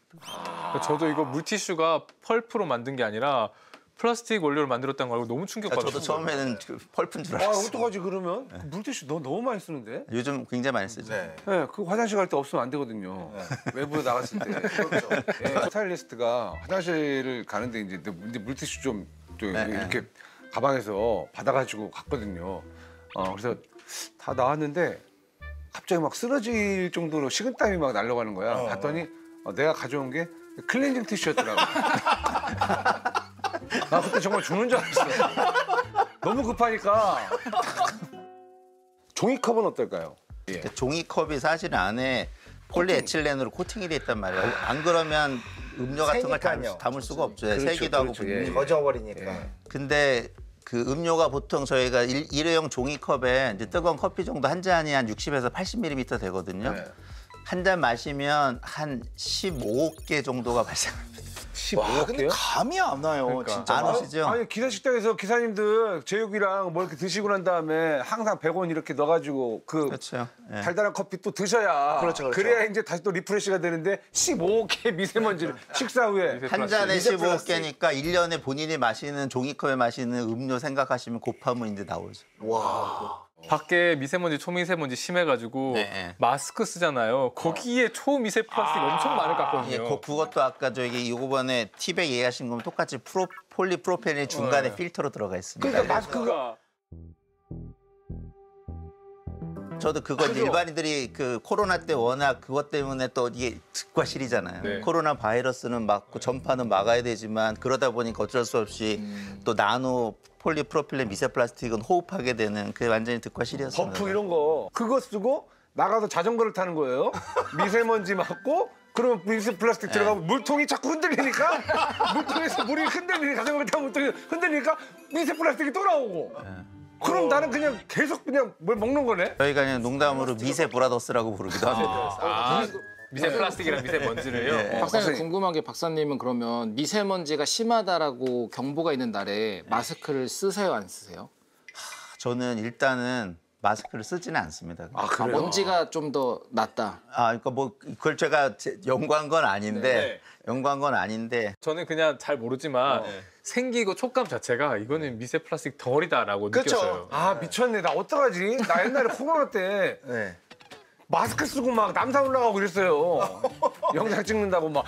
저도 이거 물티슈가 펄프로 만든 게 아니라 플라스틱 원료를 만들었다는 거 알고 너무 충격받았어요. 저도 처음에는 그 펄프인 줄 아 알았어요. 어떡하지 그러면? 물티슈 너무 많이 쓰는데. 요즘 굉장히 많이 쓰죠. 네, 그 화장실 갈 때 없으면 안 되거든요. 외부에 나갔을 때. 그렇죠. 스타일리스트가 화장실을 가는데 이제 물티슈 좀 이렇게 가방에서 받아가지고 갔거든요. 그래서 다 나왔는데 갑자기 막 쓰러질 정도로 식은땀이 막 날아가는 거야. 봤더니 내가 가져온 게 클렌징 티슈였더라고. 나 그때 정말 죽는 줄 알았어. 너무 급하니까. 종이컵은 어떨까요? 그 종이컵이 사실 안에 폴리에틸렌으로 코팅이 돼 있단 말이에요. 안 그러면 음료 같은 걸 새니까요. 담을 수가 없죠. 그렇죠, 세기도 하고 그렇죠. 분리. 예. 젖어버리니까. 근데 그 음료가 보통 저희가 일회용 종이컵에 이제 뜨거운 커피 정도 한 잔이 한 60에서 80ml 되거든요. 네. 한 잔 마시면 한 15개 정도가 발생합니다. 와, 근데 15개요? 감이 안 와요, 그러니까. 진짜. 안 오시죠? 아니 기사식당에서 기사님들 제육이랑 뭐 이렇게 드시고 난 다음에 항상 100원 이렇게 넣어가지고 그 그렇죠. 예. 달달한 커피 또 드셔야 그렇죠. 그래야 이제 다시 또 리프레시가 되는데 15개 미세먼지를 식사 후에 한 잔에 미세 플라스틱. 15개니까 1년에 본인이 마시는 종이컵에 마시는 음료 생각하시면 곱하면 이제 나오죠. 밖에 미세먼지, 초미세먼지 심해가지고 네. 마스크 쓰잖아요. 거기에 초미세 플라스틱 엄청 많을 것 예, 같거든요. 그것도 아까 저기 이번에 티백 얘기하신 거면 똑같이 폴리프로펜이 중간에 필터로 들어가 있습니다. 그러니까 마스크가 저도 그건 그죠? 일반인들이 그 코로나 때 워낙 그것 때문에 또 이게 득과 실이잖아요. 네. 코로나 바이러스는 막고 전파는 막아야 되지만 그러다 보니까 어쩔 수 없이 또 나노 폴리프로필렌 미세 플라스틱은 호흡하게 되는 그 완전히 득과 실이었습니다. 버프 이런 거 그거 쓰고 나가서 자전거를 타는 거예요. 미세먼지 맞고 그러면 미세 플라스틱 들어가고 물통이 자꾸 흔들리니까 물통에서 물이 흔들리니까 자전거 타면 물통이 흔들리니까 미세 플라스틱이 또 나오고. 그럼 나는 그냥 계속 그냥 뭘 먹는 거네. 저희가 그냥 농담으로 미세 브라더스라고 부르기도 합니다. 아, 미세 플라스틱이랑 미세 먼지를요. 네. 박사님 궁금한 게 박사님은 그러면 미세먼지가 심하다라고 경보가 있는 날에 마스크를 쓰세요 안 쓰세요? 저는 일단은 마스크를 쓰지는 않습니다. 아 아, 그래요? 먼지가 좀 더 낫다. 그러니까 뭐 그걸 제가 연구한 건 아닌데 연구한 건 아닌데 저는 그냥 잘 모르지만 생기고 촉감 자체가 이거는 미세 플라스틱 덩어리다라고 느꼈어요. 아 미쳤네. 나 어떡하지? 나 옛날에 코로나 때 네. 마스크 쓰고 막 남산 올라가고 그랬어요. 영상 찍는다고 막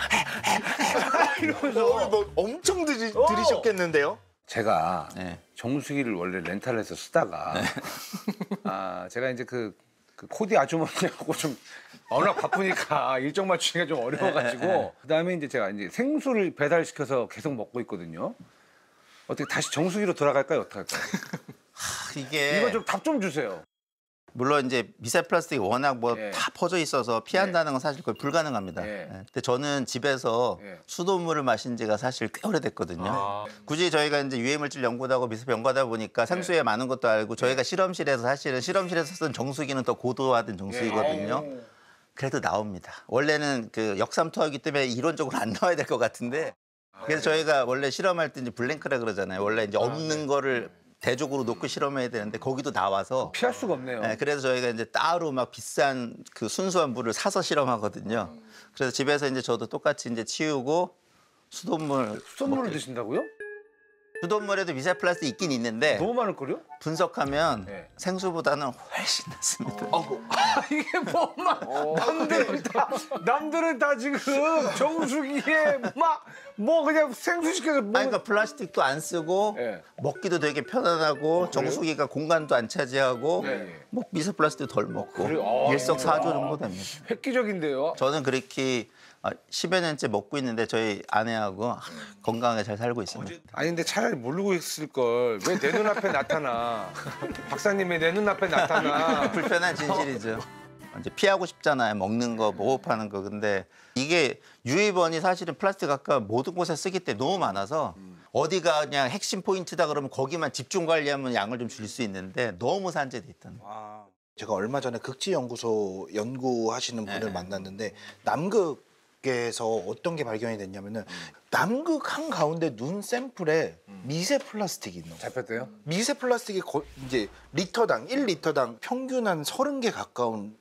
이러면서. 뭐 엄청 들이셨겠는데요? 제가 네. 정수기를 원래 렌탈해서 쓰다가 제가 이제 그 코디 아주머니하고 좀 워낙 바쁘니까 일정 맞추기가 좀 어려워가지고 그다음에 이제 제가 이제 생수를 배달시켜서 계속 먹고 있거든요. 어떻게 다시 정수기로 돌아갈까요? 어떻게 할까요? 이게 이거 좀 답 좀 주세요. 물론 이제 미세 플라스틱이 워낙 뭐 예. 다 퍼져 있어서 피한다는 건 사실 거의 불가능합니다. 예. 근데 저는 집에서 예. 수돗물을 마신 지가 사실 꽤 오래됐거든요. 아. 굳이 저희가 이제 유해물질 연구도 하고 미세 연구하다 보니까 생수에 많은 것도 알고 저희가 실험실에서 사실은 실험실에서 쓴 정수기는 더 고도화된 정수기거든요. 그래도 나옵니다. 원래는 그 역삼투하기 때문에 이론적으로 안 나와야 될 것 같은데 그래서 저희가 원래 실험할 때 이제 블랭크라 그러잖아요. 원래 이제 없는 거를 대적으로 놓고 실험해야 되는데 거기도 나와서 피할 수가 없네요. 네, 그래서 저희가 이제 따로 막 비싼 그 순수한 물을 사서 실험하거든요. 그래서 집에서 이제 저도 똑같이 이제 치우고 수돗물 수돗물을 드신다고요? 수돗물에도 미세 플라스틱 있긴 있는데 너무 많을 걸요? 분석하면 네. 생수보다는 훨씬 낫습니다. 이게 뭐만 남들은 다 지금 정수기에 막 뭐 그냥 생수시켜서 뭐 그러니까 플라스틱도 안 쓰고 예. 먹기도 되게 편안하고 정수기가 공간도 안 차지하고 예. 뭐 미세 플라스틱 덜 먹고 그래요? 아, 일석사조 정도 됩니다. 획기적인데요. 저는 그렇게 10여 년째 먹고 있는데 저희 아내하고 건강하게 잘 살고 있습니다. 아니 근데 차라리 모르고 있을 걸 왜 내 눈앞에 나타나? 박사님이 내 눈앞에 나타나. 불편한 진실이죠. 이제 피하고 싶잖아요. 먹는 거, 호흡하는 거. 근데 이게 유입원이 사실은 플라스틱 아까 모든 곳에 쓰기 때문에 너무 많아서 어디가 그냥 핵심 포인트다 그러면 거기만 집중 관리하면 양을 좀 줄일 수 있는데 너무 산재돼 있다는 거예요. 제가 얼마 전에 극지연구소 연구하시는 분을 만났는데 남극에서 어떤 게 발견이 됐냐면은 남극 한 가운데 눈 샘플에 미세 플라스틱이 있는 거예요. 잡혔대요? 미세 플라스틱이 이제 리터당 1리터당 평균 한 30개 가까운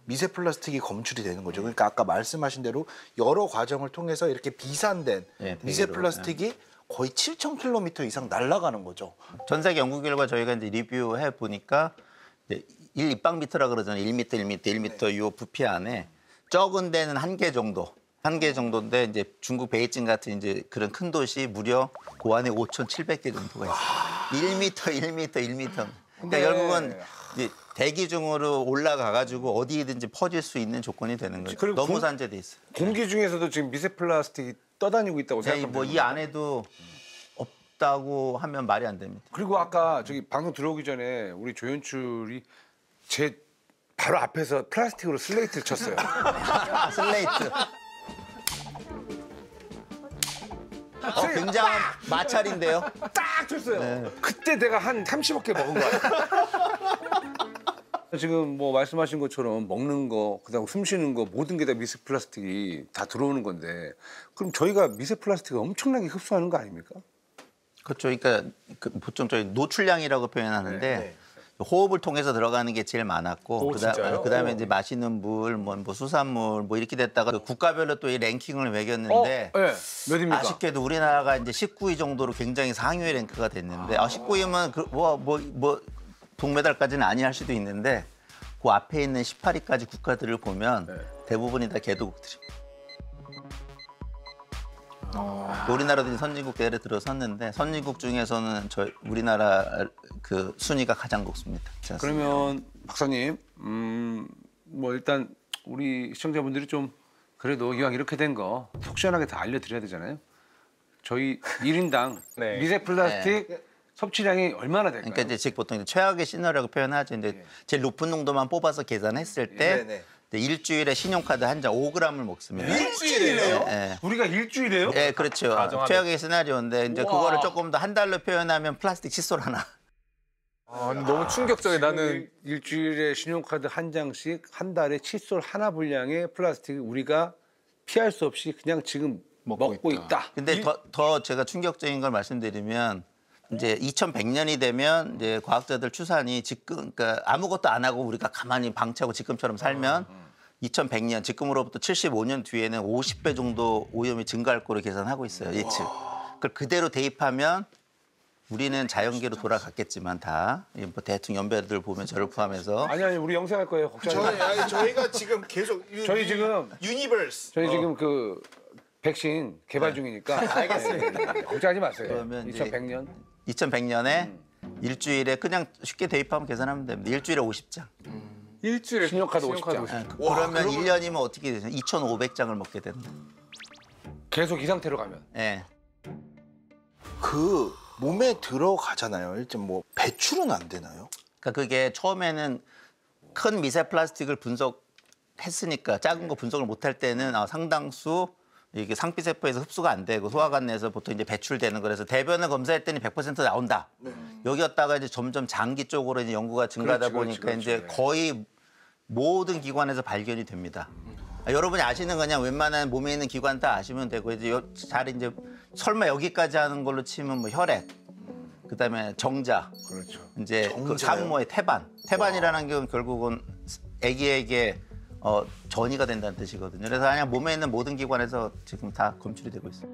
미세 플라스틱이 검출이 되는 거죠. 그러니까 아까 말씀하신 대로 여러 과정을 통해서 이렇게 비산된 예, 미세 대기로, 플라스틱이 거의 7,000km 이상 날아가는 거죠. 전 세계 연구 결과 저희가 이제 리뷰해 보니까 1입방미터라 그러잖아요. 1m, 1m, 1m 요 부피 안에 적은 데는 1개 정도. 1개 정도인데 이제 중국 베이징 같은 이제 그런 큰 도시 무려 그 안에 5,700개 정도가 있어요. 1m, 1m, 1m. 그러니까 결국은 이제 대기 중으로 올라가 가지고 어디든지 퍼질 수 있는 조건이 되는 거죠. 그리고 너무 산재돼 있어요. 공기 중에서도 지금 미세 플라스틱이 떠다니고 있다고 생각하면 뭐이 안에도 없다고 하면 말이 안 됩니다. 그리고 아까 저기 방송 들어오기 전에 우리 조연출이 제 바로 앞에서 플라스틱으로 슬레이트를 쳤어요. 슬레이트. 굉장한 마찰인데요. 딱 쳤어요. 그때 내가 한 30억 개 먹은 거야. 지금 뭐 말씀하신 것처럼 먹는 거, 그다음 숨 쉬는 거 모든 게 다 미세 플라스틱이 다 들어오는 건데 그럼 저희가 미세 플라스틱을 엄청나게 흡수하는 거 아닙니까? 그렇죠. 그러니까 보통 저희 노출량이라고 표현하는데 호흡을 통해서 들어가는 게 제일 많았고 그다음에 이제 마시는 물, 뭐 수산물 뭐 이렇게 됐다가 국가별로 또 이 랭킹을 매겼는데 네. 몇입니까? 아쉽게도 우리나라가 이제 19위 정도로 굉장히 상위의 랭크가 됐는데 19위면 동메달까지는 아니할 수도 있는데 그 앞에 있는 18위까지 국가들을 보면 대부분이 다 개도국들입니다. 우리나라도 이제 선진국 대열에 들어섰는데 선진국 중에서는 우리나라 그 순위가 가장 높습니다. 그러면 박사님, 뭐 일단 우리 시청자분들이 좀 그래도 이왕 이렇게 된 거 속 시원하게 다 알려드려야 되잖아요. 저희 1인당 네. 미세 플라스틱 섭취량이 얼마나 될까요? 그러니까 이제 즉 보통 이제 최악의 시나리오라고 표현하죠. 근데 제일 높은 농도만 뽑아서 계산했을 때 네네. 일주일에 신용카드 한 장 5g을 먹습니다. 일주일이에요? 예. 우리가 일주일에요? 예, 그렇죠. 가정하면. 최악의 시나리오인데 이제 그거를 조금 더 한 달로 표현하면 플라스틱 칫솔 하나. 아, 너무 충격적이야. 나는 일주일에 신용카드 한 장씩 한 달에 칫솔 하나 분량의 플라스틱을 우리가 피할 수 없이 그냥 지금 먹고 있다. 근데 더 제가 충격적인 걸 말씀드리면 이제 2100년이 되면 이제 과학자들 추산이 지금 그러니까 아무것도 안 하고 우리가 가만히 방치하고 지금처럼 살면 2100년 지금으로부터 75년 뒤에는 50배 정도 오염이 증가할 거로 계산하고 있어요. 예측. 그걸 그대로 대입하면 우리는 자연계로 돌아갔겠지만 다 뭐 대충 연배들 보면 저를 포함해서 아니 우리 영생할 거예요. 걱정하지 마. 저희가 지금 계속 저희 지금 유니버스. 저희 지금 그 백신 개발 중이니까 알겠습니다. 걱정하지 마세요. 그러면 이제 2100년 2100년에 일주일에 그냥 쉽게 대입하면 계산하면 됩니다. 일주일에 50장. 일주일에 신용카드 50장. 그러면 1년이면 어떻게 되죠? 2,500장을 먹게 된다. 계속 이 상태로 가면 예. 그 몸에 들어가잖아요. 일단 뭐 배출은 안 되나요? 그러니까 그게 처음에는 큰 미세 플라스틱을 분석했으니까 작은 거 분석을 못할 때는 상당수 이게 상피세포에서 흡수가 안 되고 소화관내에서 보통 이제 배출되는 거라서 대변을 검사했더니 100% 나온다. 여기였다가 이제 점점 장기 쪽으로 이제 연구가 증가하다 보니까 이제 거의 모든 기관에서 발견이 됩니다. 여러분이 아시는 그냥 웬만한 몸에 있는 기관 다 아시면 되고 이제 잘 이제 설마 여기까지 하는 걸로 치면 뭐 혈액, 그다음에 정자, 그렇죠. 이제 그 산모의 태반이라는 게 결국은 아기에게 전이가 된다는 뜻이거든요. 그래서 그냥 몸에 있는 모든 기관에서 지금 다 검출이 되고 있어요.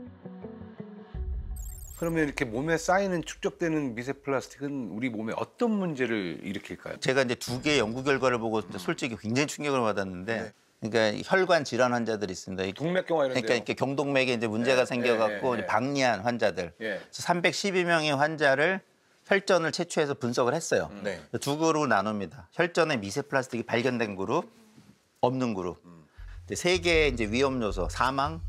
그러면 이렇게 몸에 쌓이는 축적되는 미세 플라스틱은 우리 몸에 어떤 문제를 일으킬까요? 제가 이제 2개의 연구 결과를 보고 솔직히 굉장히 충격을 받았는데, 그러니까 혈관 질환 환자들이 있습니다. 동맥경화 이런 그러니까 데요? 이렇게 경동맥에 이제 문제가 생겨갖고 예. 방리한 환자들, 예. 312명의 환자를 혈전을 채취해서 분석을 했어요. 네. 두 그룹으로 나눕니다. 혈전에 미세 플라스틱이 발견된 그룹, 없는 그룹. 3개의 이제 위험 요소, 사망,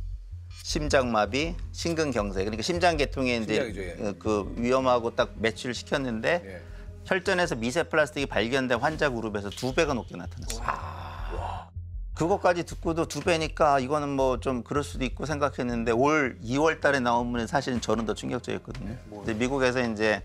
심장마비, 심근경색. 그러니까 심장계통에 이제 심장이죠, 예. 그 위험하고 딱 매치를 시켰는데 예. 혈전에서 미세 플라스틱이 발견된 환자 그룹에서 2배가 높게 나타났어요. 그것까지 듣고도 2배니까 이거는 뭐 좀 그럴 수도 있고 생각했는데 올 2월 달에 나온 분은 사실은 저는 더 충격적이었거든요. 근데 미국에서 이제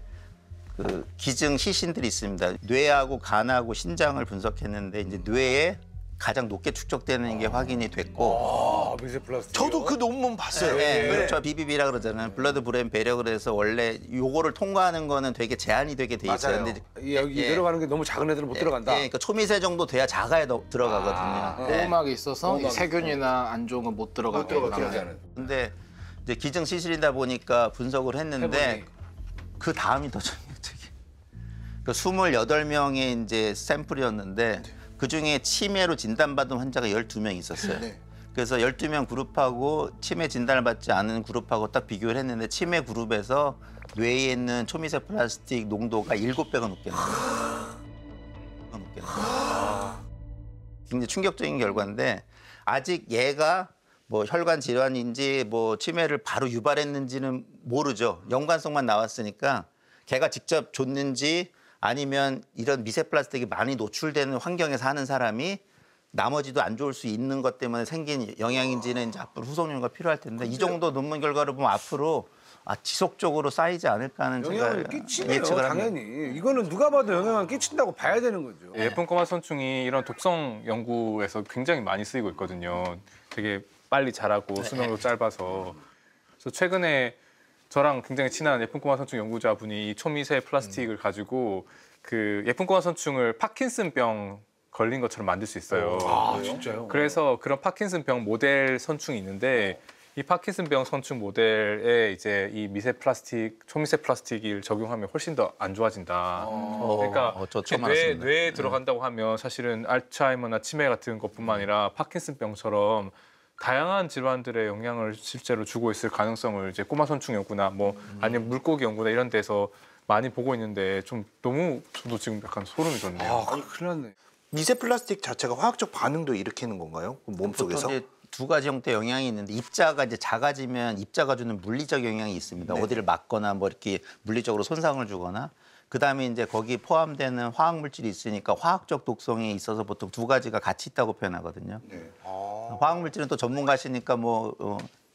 그 기증 시신들이 있습니다. 뇌하고 간하고 신장을 분석했는데 이제 뇌에 가장 높게 축적되는 게 확인이 됐고, 미세 플라스틱. 저도 그 논문 봤어요. 네, 저 BBB라 그러잖아요. 블러드 브레인 배려 그래서 원래 요거를 통과하는 거는 되게 제한이 되게 돼 있어요. 맞아요. 근데 여기 내려가는 게 너무 작은 애들은 못 들어간다. 그러니까 초미세 정도 돼야 자가에 들어가거든요. 네. 보호막이 있어서 이 세균이나 안 좋은 건 못 들어가게 막는. 근데 이제 기증 시실이다 보니까 분석을 했는데 해보니. 그 다음이 더 충격적이에요. 그 28명의 이제 샘플이었는데 그 중에 치매로 진단받은 환자가 12명 있었어요. 그래서 12명 그룹하고 치매 진단을 받지 않은 그룹하고 딱 비교를 했는데 치매 그룹에서 뇌에 있는 초미세 플라스틱 농도가 7배가 높게 나와요. 굉장히 충격적인 결과인데 아직 얘가 뭐 혈관 질환인지 뭐 치매를 바로 유발했는지는 모르죠. 연관성만 나왔으니까 걔가 직접 줬는지 아니면 이런 미세 플라스틱이 많이 노출되는 환경에 사는 사람이 나머지도 안 좋을 수 있는 것 때문에 생긴 영향인지는 이제 앞으로 후속 연구가 필요할 텐데 이 정도 논문 결과를 보면 앞으로 지속적으로 쌓이지 않을까 하는 영향을 제가 끼치네요, 예측을 합니다. 당연히. 이거는 누가 봐도 영향을 끼친다고 봐야 되는 거죠. 예쁜 꼬마 선충이 이런 독성 연구에서 굉장히 많이 쓰이고 있거든요. 되게 빨리 자라고 수명도 짧아서. 그래서 최근에 저랑 굉장히 친한 예쁜 꼬마 선충 연구자분이 이 초미세 플라스틱을 가지고 그 예쁜 꼬마 선충을 파킨슨병 걸린 것처럼 만들 수 있어요. 아, 진짜요? 그래서 그런 파킨슨병 모델 선충이 있는데 이 파킨슨병 선충 모델에 이제 이 미세 플라스틱, 초미세 플라스틱을 적용하면 훨씬 더 안 좋아진다. 그러니까 저 처음 알았습니다. 뇌에 들어간다고 하면 사실은 알츠하이머나 치매 같은 것뿐만 아니라 파킨슨병처럼 다양한 질환들의 영향을 실제로 주고 있을 가능성을 이제 꼬마선충 연구나 뭐 아니면 물고기 연구나 이런 데서 많이 보고 있는데 좀 너무 저도 지금 약간 소름이 돋네요. 아, 큰일 났네. 미세 플라스틱 자체가 화학적 반응도 일으키는 건가요? 몸 속에서? 보통 이제 두 가지 형태의 영향이 있는데 입자가 이제 작아지면 입자가 주는 물리적 영향이 있습니다. 어디를 맞거나 뭐 이렇게 물리적으로 손상을 주거나 그다음에 이제 거기 포함되는 화학 물질이 있으니까 화학적 독성이 있어서 보통 두 가지가 같이 있다고 표현하거든요. 화학 물질은 또 전문가시니까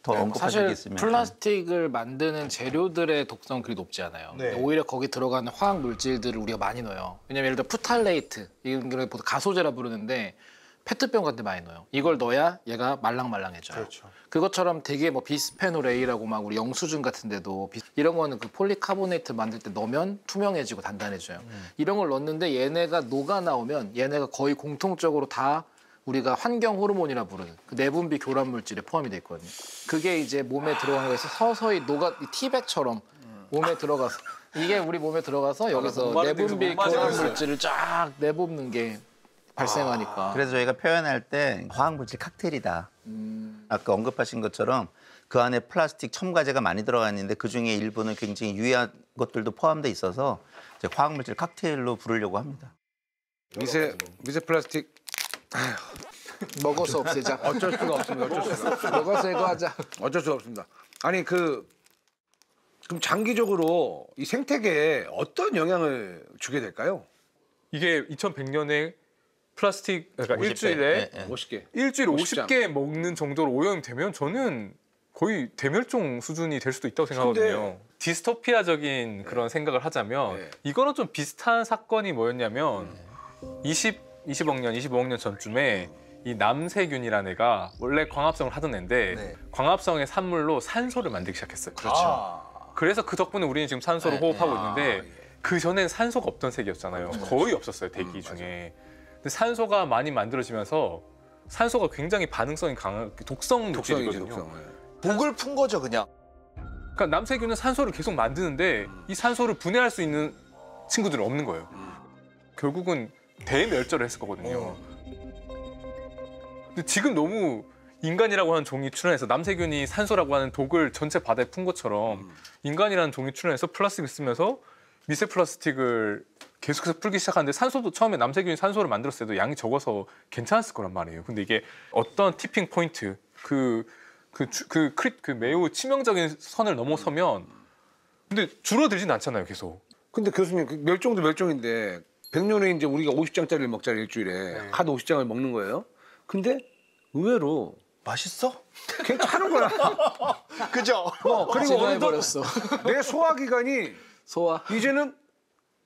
더 사실 언급하시겠으면 플라스틱을 만드는 재료들의 독성은 그리 높지 않아요. 네. 근데 오히려 거기 들어가는 화학 물질들을 우리가 많이 넣어요. 왜냐면 예를 들어 푸탈레이트 이런 걸 보통 가소제라 부르는데 페트병 같은 데 많이 넣어요. 이걸 넣어야 얘가 말랑말랑해져요. 그렇죠. 그것처럼 되게 뭐 비스페놀 A라고 막 우리 영수증 같은 데도 이런 거는 그 폴리카보네이트 만들 때 넣으면 투명해지고 단단해져요. 이런 걸 넣는데 얘네가 녹아 나오면 얘네가 거의 공통적으로 다 우리가 환경 호르몬이라 부르는 그 내분비 교란 물질에 포함이 돼 있거든요. 그게 이제 몸에 들어간 거에서 서서히 녹아 티백처럼 몸에 들어가서 이게 우리 몸에 들어가서 여기서 내분비 교란 물질을 쫙 내뿜는 게 발생하니까. 그래서 저희가 표현할 때 화학 물질 칵테일이다. 아까 언급하신 것처럼 그 안에 플라스틱 첨가제가 많이 들어가 있는데 그 중에 일부는 굉장히 유해한 것들도 포함돼 있어서 이제 화학 물질 칵테일로 부르려고 합니다. 미세 플라스틱 먹어서 없애자. 어쩔 수가 없습니다. 어쩔 수가 없습니다. 먹어서 이거 하자. 어쩔 수가 없습니다. 아니 그럼 장기적으로 이 생태계에 어떤 영향을 주게 될까요? 이게 2100년에 플라스틱 그러니까 50배. 일주일에 네. 50개. 일주일에 50장. 50개 먹는 정도로 오염되면 저는 거의 대멸종 수준이 될 수도 있다고 생각하거든요. 디스토피아적인 그런 생각을 하자면 네. 이거는 좀 비슷한 사건이 뭐였냐면 20억 년, 25억 년 전쯤에 이 남세균이라는 애가 원래 광합성을 하던 애인데 네. 광합성의 산물로 산소를 만들기 시작했어요. 그렇죠. 그래서 그 덕분에 우리는 지금 산소를 호흡하고 있는데 그 전엔 산소가 없던 세계였잖아요. 거의 없었어요, 대기 중에. 근데 산소가 많이 만들어지면서 산소가 굉장히 반응성이 강한 독성 독성이죠, 물질이거든요. 독성. 독을 푼 거죠, 그냥. 그러니까 남세균은 산소를 계속 만드는데 이 산소를 분해할 수 있는 친구들은 없는 거예요. 결국은 대멸절을 했을 거거든요. 근데 지금 너무 인간이라고 하는 종이 출현해서 남세균이 산소라고 하는 독을 전체 바다에 푼 것처럼 인간이라는 종이 출현해서 플라스틱을 쓰면서 미세 플라스틱을 계속해서 풀기 시작하는데 산소도 처음에 남세균이 산소를 만들었을 때도 양이 적어서 괜찮았을 거란 말이에요. 근데 이게 어떤 티핑 포인트 그 매우 치명적인 선을 넘어서면 근데 줄어들진 않잖아요, 계속. 근데 교수님 그 멸종도 멸종인데 100년에 이제 우리가 50장짜리를 먹잖아요, 일주일에. 하도 50장을 먹는 거예요. 근데 의외로 맛있어? 괜찮은 거야. 그죠? 그리고 어느덧 진화해버렸어. 내 소화기관이 소화. 이제는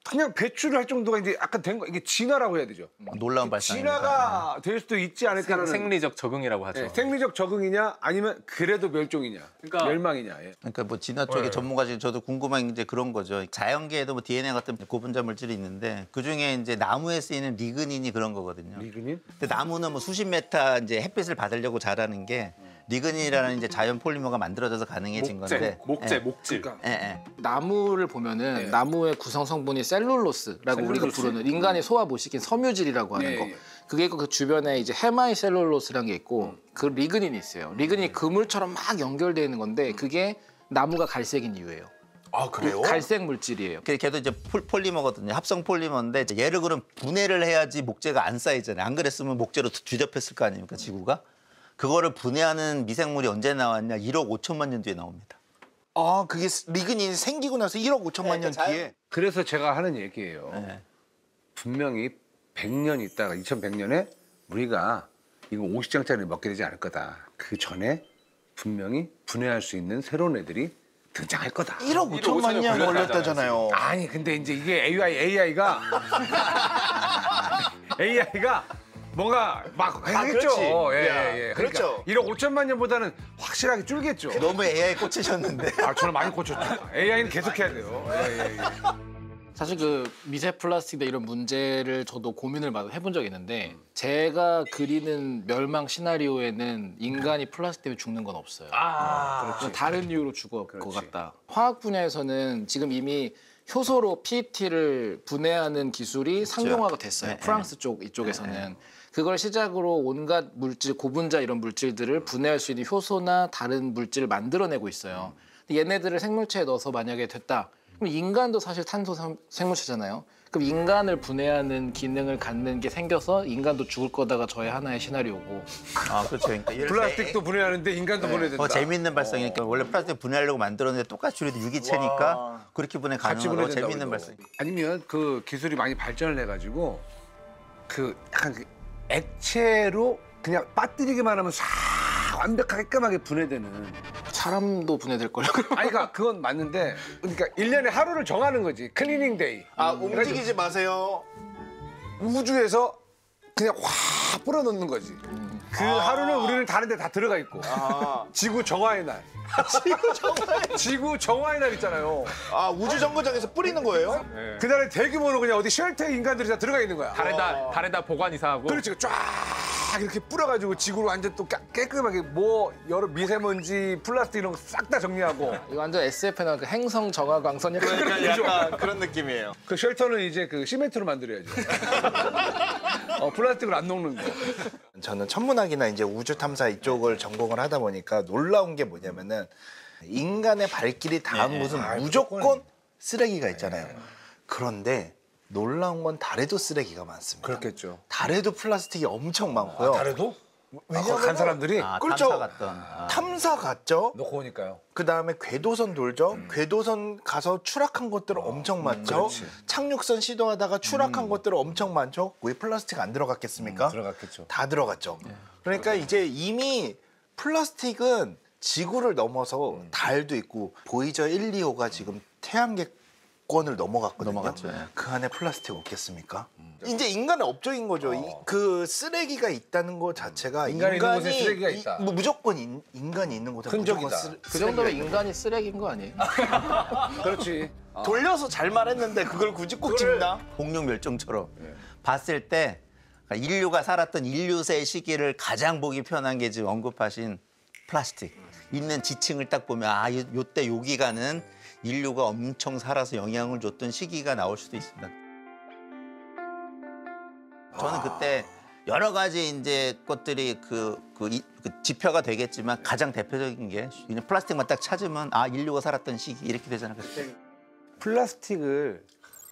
그냥 배출을 할 정도가 이제 약간 된 거. 이게 진화라고 해야 되죠. 놀라운 발상입니다. 진화가 될 수도 있지 않을까라는 생리적 적응이라고 하죠. 네, 생리적 적응이냐 아니면 그래도 멸종이냐 그러니까- 멸망이냐. 예. 그러니까 뭐 진화 쪽에 네. 전문가지 저도 궁금한 게 그런 거죠. 자연계에도 뭐 DNA 같은 고분자 물질이 있는데 그 중에 이제 나무에 쓰이는 리그닌이 그런 거거든요. 리그닌? 근데 나무는 뭐 수십 메타 이제 햇빛을 받으려고 자라는 게 리그닌이라는 이제 자연 폴리머가 만들어져서 가능해진 건데. 목재. 그러니까 예, 예. 나무를 보면은 네. 나무의 구성 성분이 셀룰로스라고 우리가 부르는 인간이 소화 못 시킨 섬유질이라고 하는 네, 거. 예. 그게 있고 그 주변에 이제 헤마이셀룰로스라는 게 있고 그 리그닌이 있어요. 리그닌이 그물처럼 막 연결되어 있는 건데 그게 나무가 갈색인 이유예요. 아, 그래요? 갈색 물질이에요. 걔도 이제 폴리머거든요. 합성 폴리머인데 이제 얘를 그럼 분해를 해야지 목재가 안 쌓이잖아요. 안 그랬으면 목재로 뒤덮였을 거 아닙니까, 지구가? 그거를 분해하는 미생물이 언제 나왔냐? 1억 5천만 년 뒤에 나옵니다. 아, 그게 리그닌이 생기고 나서 1억 5천만 년 뒤에. 그래서 제가 하는 얘기예요. 네. 분명히 100년 있다가 2100년에 우리가 이거 50장짜리를 먹게 되지 않을 거다. 그 전에 분명히 분해할 수 있는 새로운 애들이 등장할 거다. 1억 5천만 년 걸렸다잖아요. 아니 근데 이제 이게 AI가 뭔가 막 하겠죠. 그렇지. 예. 그렇죠. 1억 5천만 년보다는 확실하게 줄겠죠. 너무 AI 꽂히셨는데. 아 저는 많이 꽂혔죠. AI는 계속해야 돼요. 예. 사실 그 미세 플라스틱이나 이런 문제를 저도 고민을 많이 해본 적이 있는데 제가 그리는 멸망 시나리오에는 인간이 플라스틱 때문에 죽는 건 없어요. 그렇지. 다른 이유로 죽을 것 같다. 화학 분야에서는 지금 이미 효소로 PET를 분해하는 기술이 상용화가 됐어요. 네, 프랑스 쪽 이쪽에서는. 그걸 시작으로 온갖 물질, 고분자 이런 물질들을 분해할 수 있는 효소나 다른 물질을 만들어내고 있어요. 근데 얘네들을 생물체에 넣어서 만약에 됐다. 그럼 인간도 사실 탄소 생물체잖아요. 그럼 인간을 분해하는 기능을 갖는 게 생겨서 인간도 죽을 거다가 저의 하나의 시나리오고. 아, 그렇죠. 그러니까 예를 들어 플라스틱도 분해하는데 인간도 분해야 된다. 재미있는 발상이니까 원래 플라스틱 분해하려고 만들었는데 똑같이 우리도 유기체니까 그렇게 분해 같이 가능하고 분해된다고 재미있는 그래도. 발상. 아니면 그 기술이 많이 발전을 해가지고 그 약간 그 액체로 그냥 빠뜨리기만 하면 싹 완벽하게 깔끔하게 분해되는. 사람도 분해될걸요? 아니 그러니까 그건 맞는데 그러니까 1년에 하루를 정하는 거지. 클리닝 데이. 아, 움직이지 마세요. 우주에서 그냥 확 뿌려놓는 거지. 그 하루는 우리는 다른 데 다 들어가 있고. 지구 정화의 날. 지구 정화의 날 있잖아요. 아, 우주 정거장에서 뿌리는 거예요? 그날에 대규모로 그냥 어디 쉘터에 인간들이 다 들어가 있는 거야. 달에다 보관 이사하고. 그렇지. 쫙 이렇게 뿌려가지고 지구를 완전 또 깨끗하게 뭐 여러 미세먼지, 플라스틱 이런 거 싹 다 정리하고. 이거 완전 SF에 나온 그 행성 정화 광선 약간 약간 그런 느낌이에요. 그 쉘터는 이제 그 시멘트로 만들어야죠. 플라스틱을 안 녹는 거. 저는 천문학이나 이제 우주 탐사 이쪽을 전공을 하다 보니까 놀라운 게 뭐냐면은 인간의 발길이 닿은 곳은 무조건 쓰레기가 있잖아요. 그런데 놀라운 건 달에도 쓰레기가 많습니다. 그렇겠죠. 달에도 플라스틱이 엄청 많고요. 달에도? 거기 간 사람들이 그렇죠. 탐사 갔던. 탐사 갔죠. 놓고 오니까요. 그 다음에 궤도선 돌죠. 궤도선 가서 추락한 것들 엄청 많죠. 그렇지. 착륙선 시도하다가 추락한 것들 엄청 많죠. 왜 플라스틱 안 들어갔겠습니까? 들어갔겠죠. 다 들어갔죠. 그러니까 이제 이미 플라스틱은 지구를 넘어서 달도 있고 보이저 1, 2호가 지금 태양계권을 넘어갔거든요. 넘어갔죠. 그 안에 플라스틱 없겠습니까? 이제 인간의 업적인 거죠. 그 쓰레기가 있다는 것 자체가 인간이 있는 곳에 쓰레기가 있다. 무조건 인간이 있는 곳에 무조건 흔적이다. 그 정도면 인간이 쓰레기인 거 아니에요? 그렇지. 돌려서 잘 말했는데 그걸 굳이 꼭 짚나? 공룡 멸종처럼 봤을 때 그러니까 인류가 살았던 인류세의 시기를 가장 보기 편한 게 지금 언급하신 플라스틱 있는 지층을 딱 보면 요때 요 기간은 인류가 엄청 살아서 영향을 줬던 시기가 나올 수도 있습니다. 저는 그때 여러 가지 이제 것들이 그 지표가 되겠지만 가장 대표적인 게 그냥 플라스틱만 딱 찾으면 인류가 살았던 시기 이렇게 되잖아요. 그때. 플라스틱을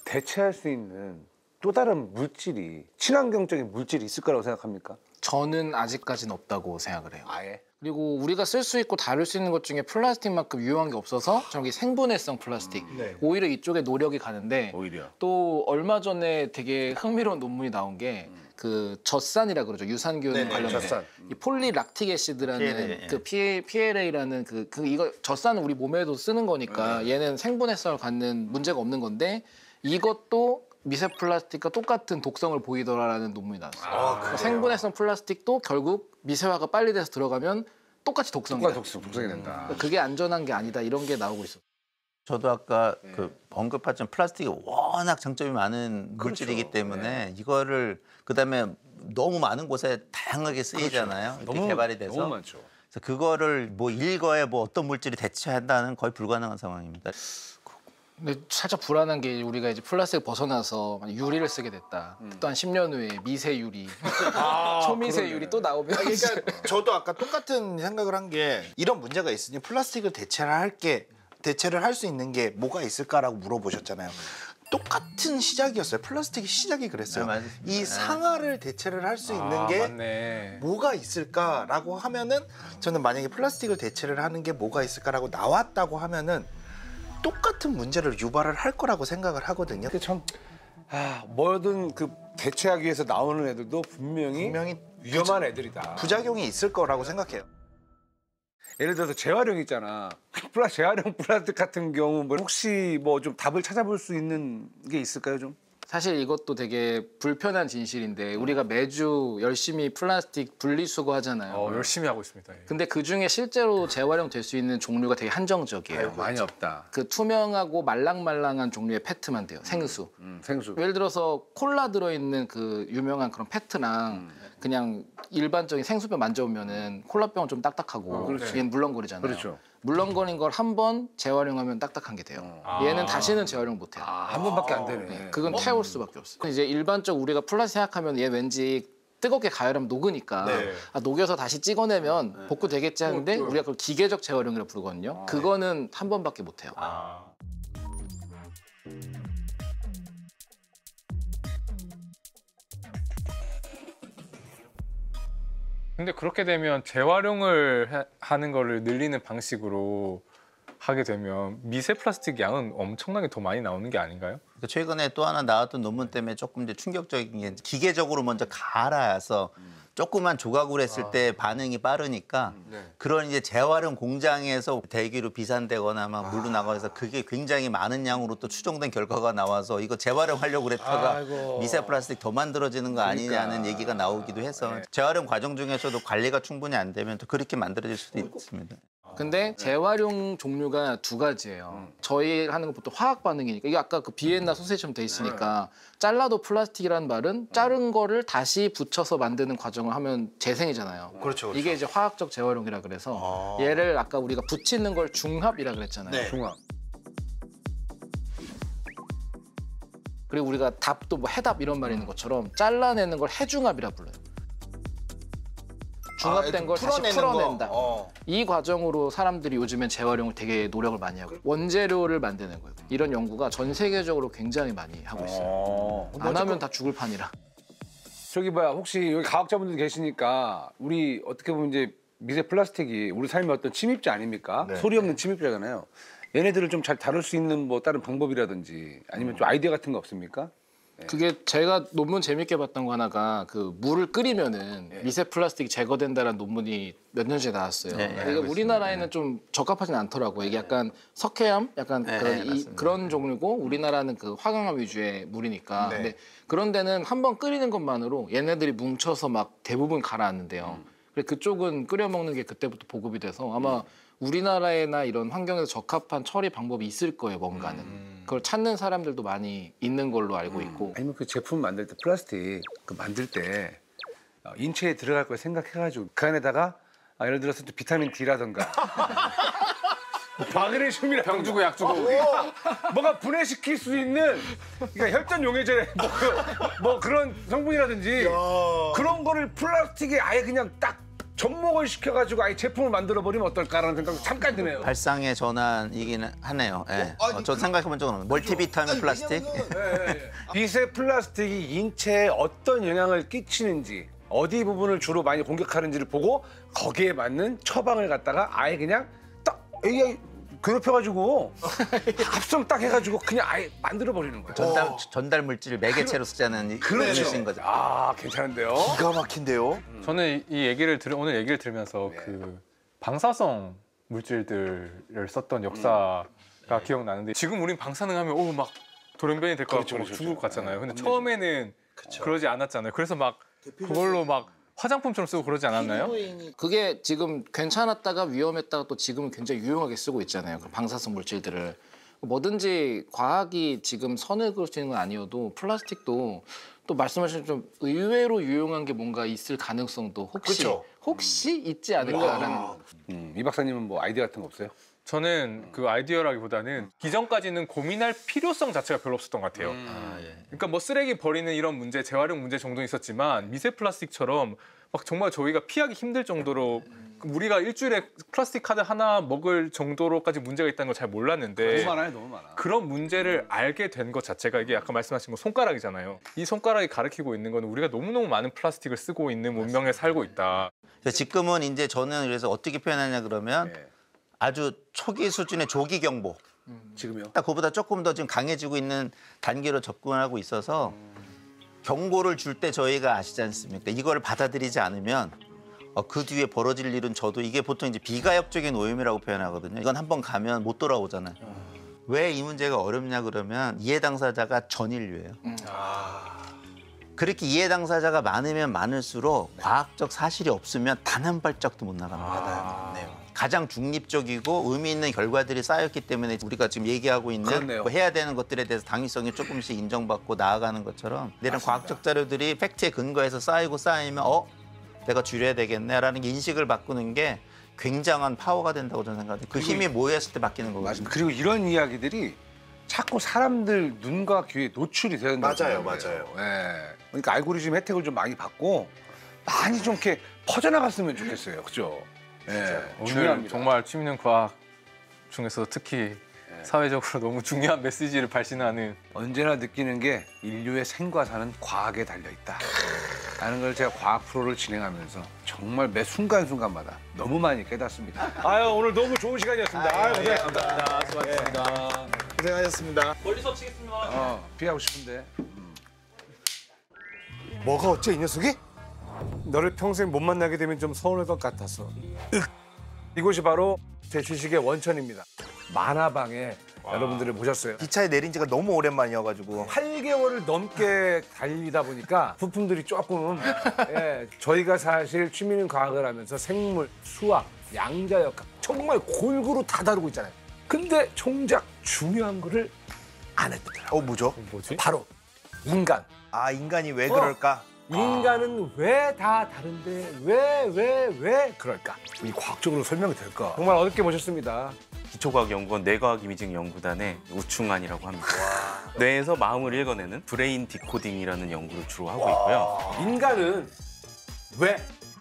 대체할 수 있는 또 다른 물질이 친환경적인 물질이 있을 거라고 생각합니까? 저는 아직까지는 없다고 생각을 해요. 아예? 그리고 우리가 쓸 수 있고 다룰 수 있는 것 중에 플라스틱만큼 유용한 게 없어서 저기 생분해성 플라스틱 오히려 이쪽에 노력이 가는데 오히려. 또 얼마 전에 되게 흥미로운 논문이 나온 게 그 젖산이라 그러죠. 유산균 관련된 젖산. 이 폴리락틱 애시드라는 PLA, 그 PLA라는 이거 젖산은 우리 몸에도 쓰는 거니까 얘는 생분해성을 갖는 문제가 없는 건데 이것도 미세 플라스틱과 똑같은 독성을 보이더라라는 논문이 나왔어요. 그러니까 생분해성 플라스틱도 결국 미세화가 빨리 돼서 들어가면 똑같이 독성이다. 독성이 된다. 그러니까 그게 안전한 게 아니다 이런 게 나오고 있어. 저도 아까 그 언급했던 플라스틱이 워낙 장점이 많은 물질이기 때문에 이거를 그다음에 너무 많은 곳에 다양하게 쓰이잖아요. 이렇게 너무 개발이 돼서. 너무 많죠. 그래서 그거를 뭐 일거에 뭐 어떤 물질이 대체한다는 거의 불가능한 상황입니다. 근데 살짝 불안한 게 우리가 이제 플라스틱 벗어나서 유리를 쓰게 됐다. 또 한 10년 후에 미세 유리, 초미세 유리 또 나오면 그러니까 저도 아까 똑같은 생각을 한 게 이런 문제가 있으니 플라스틱을 대체를 할 수 있는 게 뭐가 있을까라고 물어보셨잖아요. 똑같은 시작이었어요. 플라스틱의 시작이 그랬어요. 네, 맞습니다. 이 상하를 대체를 할 수 있는 게 맞네. 뭐가 있을까라고 하면은 저는 만약에 플라스틱을 대체를 하는 게 뭐가 있을까라고 나왔다고 하면은 똑같은 문제를 유발을 할 거라고 생각을 하거든요. 그 참 뭐든 그 대체하기 위해서 나오는 애들도 분명히 위험한 애들이다. 부작용이 있을 거라고 생각해요. 예를 들어서 재활용 있잖아. 재활용 플라스틱 같은 경우 뭐 혹시 뭐 좀 답을 찾아볼 수 있는 게 있을까요, 좀? 사실 이것도 되게 불편한 진실인데 우리가 매주 열심히 플라스틱 분리수거 하잖아요. 열심히 하고 있습니다. 예. 근데 그 중에 실제로 재활용될 수 있는 종류가 되게 한정적이에요. 많이 없다. 그 투명하고 말랑말랑한 종류의 페트만 돼요. 생수. 생수. 예를 들어서 콜라 들어있는 그 유명한 그런 페트랑 그냥 일반적인 생수병 만져보면은 콜라병은 좀 딱딱하고 얘는 물렁거리잖아요. 그렇죠. 물렁거린 걸 한 번 재활용하면 딱딱한 게 돼요. 얘는 다시는 재활용 못 해요. 한 번밖에 안 되네. 그건 태울 수밖에 없어요. 이제 일반적으로 우리가 플라스틱 생각하면 얘 왠지 뜨겁게 가열하면 녹으니까 네. 아, 녹여서 다시 찍어내면 복구 되겠지 하는데 우리가 그걸 기계적 재활용이라고 부르거든요. 그거는 한 번밖에 못 해요. 근데 그렇게 되면 재활용을 하는 거를 늘리는 방식으로 하게 되면 미세 플라스틱 양은 엄청나게 더 많이 나오는 게 아닌가요? 그러니까 최근에 또 하나 나왔던 논문 때문에 조금 이제 충격적인 게 기계적으로 먼저 갈아서 조그만 조각으로 했을 때 반응이 빠르니까 그런 이제 재활용 공장에서 대기로 비산되거나 막 물로 나가서 그게 굉장히 많은 양으로 또 추정된 결과가 나와서 이거 재활용하려고 그랬다가 미세 플라스틱 더 만들어지는 거 아니냐는 얘기가 나오기도 해서 재활용 과정 중에서도 관리가 충분히 안 되면 또 그렇게 만들어질 수도 있습니다. 근데 재활용 종류가 두 가지예요. 저희 하는 건 보통 화학 반응이니까 이게 아까 그 비엔나 소세지처럼 돼 있으니까 잘라도 플라스틱이라는 말은 자른 거를 다시 붙여서 만드는 과정을 하면 재생이잖아요. 그렇죠. 이게 이제 화학적 재활용이라 그래서 얘를 아까 우리가 붙이는 걸 중합이라 그랬잖아요. 네. 중화. 그리고 우리가 답도 뭐 해답 이런 말이 있는 것처럼 잘라내는 걸 해중합이라 불러요. 중합된 걸 다시 풀어낸다. 이 과정으로 사람들이 요즘엔 재활용을 되게 노력을 많이 하고 원재료를 만드는 거예요. 이런 연구가 전 세계적으로 굉장히 많이 하고 있어요. 안 하면 다 죽을 판이라. 저기 뭐야 혹시 여기 과학자분들 계시니까 우리 어떻게 보면 이제 미세 플라스틱이 우리 삶의 어떤 침입자 아닙니까? 소리 없는 침입자잖아요. 얘네들을 좀 잘 다룰 수 있는 뭐 다른 방법이라든지 아니면 좀 아이디어 같은 거 없습니까? 그게 제가 논문 재밌게 봤던 거 하나가 그 물을 끓이면은 미세 플라스틱이 제거된다라는 논문이 몇 년 전에 나왔어요. 그러니까 우리나라에는 좀 적합하진 않더라고요. 이게 약간 석회암, 약간 그런 종류고 우리나라는 그 화강암 위주의 물이니까. 근데 그런 데는 한번 끓이는 것만으로 얘네들이 뭉쳐서 막 대부분 가라앉는데요. 그래 그쪽은 끓여 먹는 게 그때부터 보급이 돼서 아마 우리나라에나 이런 환경에서 적합한 처리 방법이 있을 거예요, 뭔가는. 그걸 찾는 사람들도 많이 있는 걸로 알고 있고. 아니면 그 제품 만들 때 플라스틱 그 만들 때 인체에 들어갈 걸 생각해가지고 그 안에다가 예를 들어서 또 비타민 D라든가 마그네슘이라 병 주고 약 주고 뭐가 분해시킬 수 있는 그러니까 혈전 용해제 뭐 그런 성분이라든지 그런 거를 플라스틱에 아예 그냥 딱 접목을 시켜가지고 아예 제품을 만들어 버리면 어떨까라는 생각이 잠깐 드네요. 발상의 전환이긴 하네요. 예. 전 생각해본 적은 없는데 멀티비타민 플라스틱. 미세 플라스틱이 인체에 어떤 영향을 끼치는지 어디 부분을 주로 많이 공격하는지를 보고 거기에 맞는 처방을 갖다가 아예 그냥 딱 AI 괴롭혀가지고 합성 딱 해가지고 그냥 아예 만들어 버리는 거예요. 전달 물질을 매개체로 쓰자는 그렇죠. 뜻인 거죠. 아 괜찮은데요. 기가 막힌데요. 저는 이 얘기를 오늘 얘기를 들으면서 그 방사성 물질들을 썼던 역사가 기억나는데 지금 우린 방사능하면 오 막 돌연변이 될 것 같고 막 죽을 것 같잖아요. 근데 처음에는 그러지 않았잖아요. 그래서 막 그걸로 막 화장품처럼 쓰고 그러지 않았나요? 그게 지금 괜찮았다가 위험했다가 또 지금은 굉장히 유용하게 쓰고 있잖아요. 그 방사성 물질들을. 뭐든지 과학이 지금 선을 그으시는 건 아니어도 플라스틱도 또 말씀하신 좀 의외로 유용한 게 뭔가 있을 가능성도 혹시 있지 않을까라는. 이 박사님은 뭐 아이디어 같은 거 없어요? 저는 그 아이디어라기보다는 기존까지는 고민할 필요성 자체가 별로 없었던 것 같아요. 그러니까 뭐 쓰레기 버리는 이런 문제, 재활용 문제 정도 있었지만 미세 플라스틱처럼 막 정말 저희가 피하기 힘들 정도로 우리가 일주일에 플라스틱 카드 하나 먹을 정도로까지 문제가 있다는 걸 잘 몰랐는데 너무 많아요, 너무 많아. 그런 문제를 알게 된 것 자체가 이게 아까 말씀하신 거 손가락이잖아요. 이 손가락이 가리키고 있는 건 우리가 너무너무 많은 플라스틱을 쓰고 있는 문명에 살고 있다. 지금은 이제 저는 그래서 어떻게 표현하냐 그러면 아주 초기 수준의 조기 경보. 지금요? 딱 그보다 조금 더 지금 강해지고 있는 단계로 접근하고 있어서 경고를 줄 때 저희가 아시지 않습니까? 이거를 받아들이지 않으면 그 뒤에 벌어질 일은 저도 이게 보통 이제 비가역적인 오염이라고 표현하거든요. 이건 한번 가면 못 돌아오잖아요. 왜 이 문제가 어렵냐 그러면 이해 당사자가 전 인류예요. 그렇게 이해 당사자가 많으면 많을수록 과학적 사실이 없으면 단 한 발짝도 못 나갑니다. 가장 중립적이고 의미 있는 결과들이 쌓였기 때문에 우리가 지금 얘기하고 있는 뭐 해야 되는 것들에 대해서 당위성이 조금씩 인정받고 나아가는 것처럼 이런 과학적 자료들이 팩트에 근거해서 쌓이면 내가 줄여야 되겠네라는 인식을 바꾸는 게 굉장한 파워가 된다고 저는 생각해요. 그 힘이 모였을 때 바뀌는 거거든요. 맞습니다. 그리고 이런 이야기들이 자꾸 사람들 눈과 귀에 노출이 되는 맞아요. 예. 그러니까 알고리즘 혜택을 좀 많이 받고 많이 좀 이렇게 퍼져나갔으면 좋겠어요. 그죠? 예, 오늘 중요합니다. 정말 취미는 과학 중에서 특히 사회적으로 너무 중요한 메시지를 발신하는 언제나 느끼는 게 인류의 생과 사는 과학에 달려있다 라는 걸 제가 과학 프로를 진행하면서 정말 매 순간순간마다 너무 많이 깨닫습니다. 아유, 오늘 너무 좋은 시간이었습니다. 아유, 고생하셨습니다. 수고하셨습니다. 고생하셨습니다. 멀리서 치겠습니다. 피하고 싶은데. 뭐가 어째 이 녀석이? 너를 평생 못 만나게 되면 좀 서운할 것 같아서. 이곳이 바로 제 주식의 원천입니다. 만화방에 여러분들을 모셨어요. 기차에 내린 지가 너무 오랜만이어가지고 8개월을 넘게 달리다 보니까 부품들이 조금 저희가 사실 취미는 과학을 하면서 생물, 수학, 양자역학 정말 골고루 다 다루고 있잖아요. 근데 정작 중요한 거를 안 했더라고요. 뭐죠? 뭐지? 바로 인간. 아 인간이 왜 그럴까? 인간은 왜 다 다른데 왜 그럴까? 이 과학적으로 설명이 될까? 정말 어렵게 모셨습니다. 기초과학연구원 뇌과학이미징연구단의 우충환이라고 합니다. 뇌에서 마음을 읽어내는 브레인 디코딩이라는 연구를 주로 하고 있고요. 인간은 왜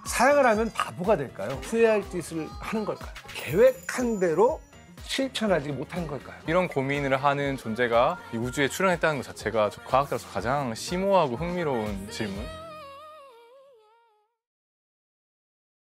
사랑을 하면 바보가 될까요? 후회할 짓을 하는 걸까요? 계획한 대로 실천하지 못한 걸까요? 이런 고민을 하는 존재가 이 우주에 출현했다는 것 자체가 저 과학자로서 가장 심오하고 흥미로운 질문.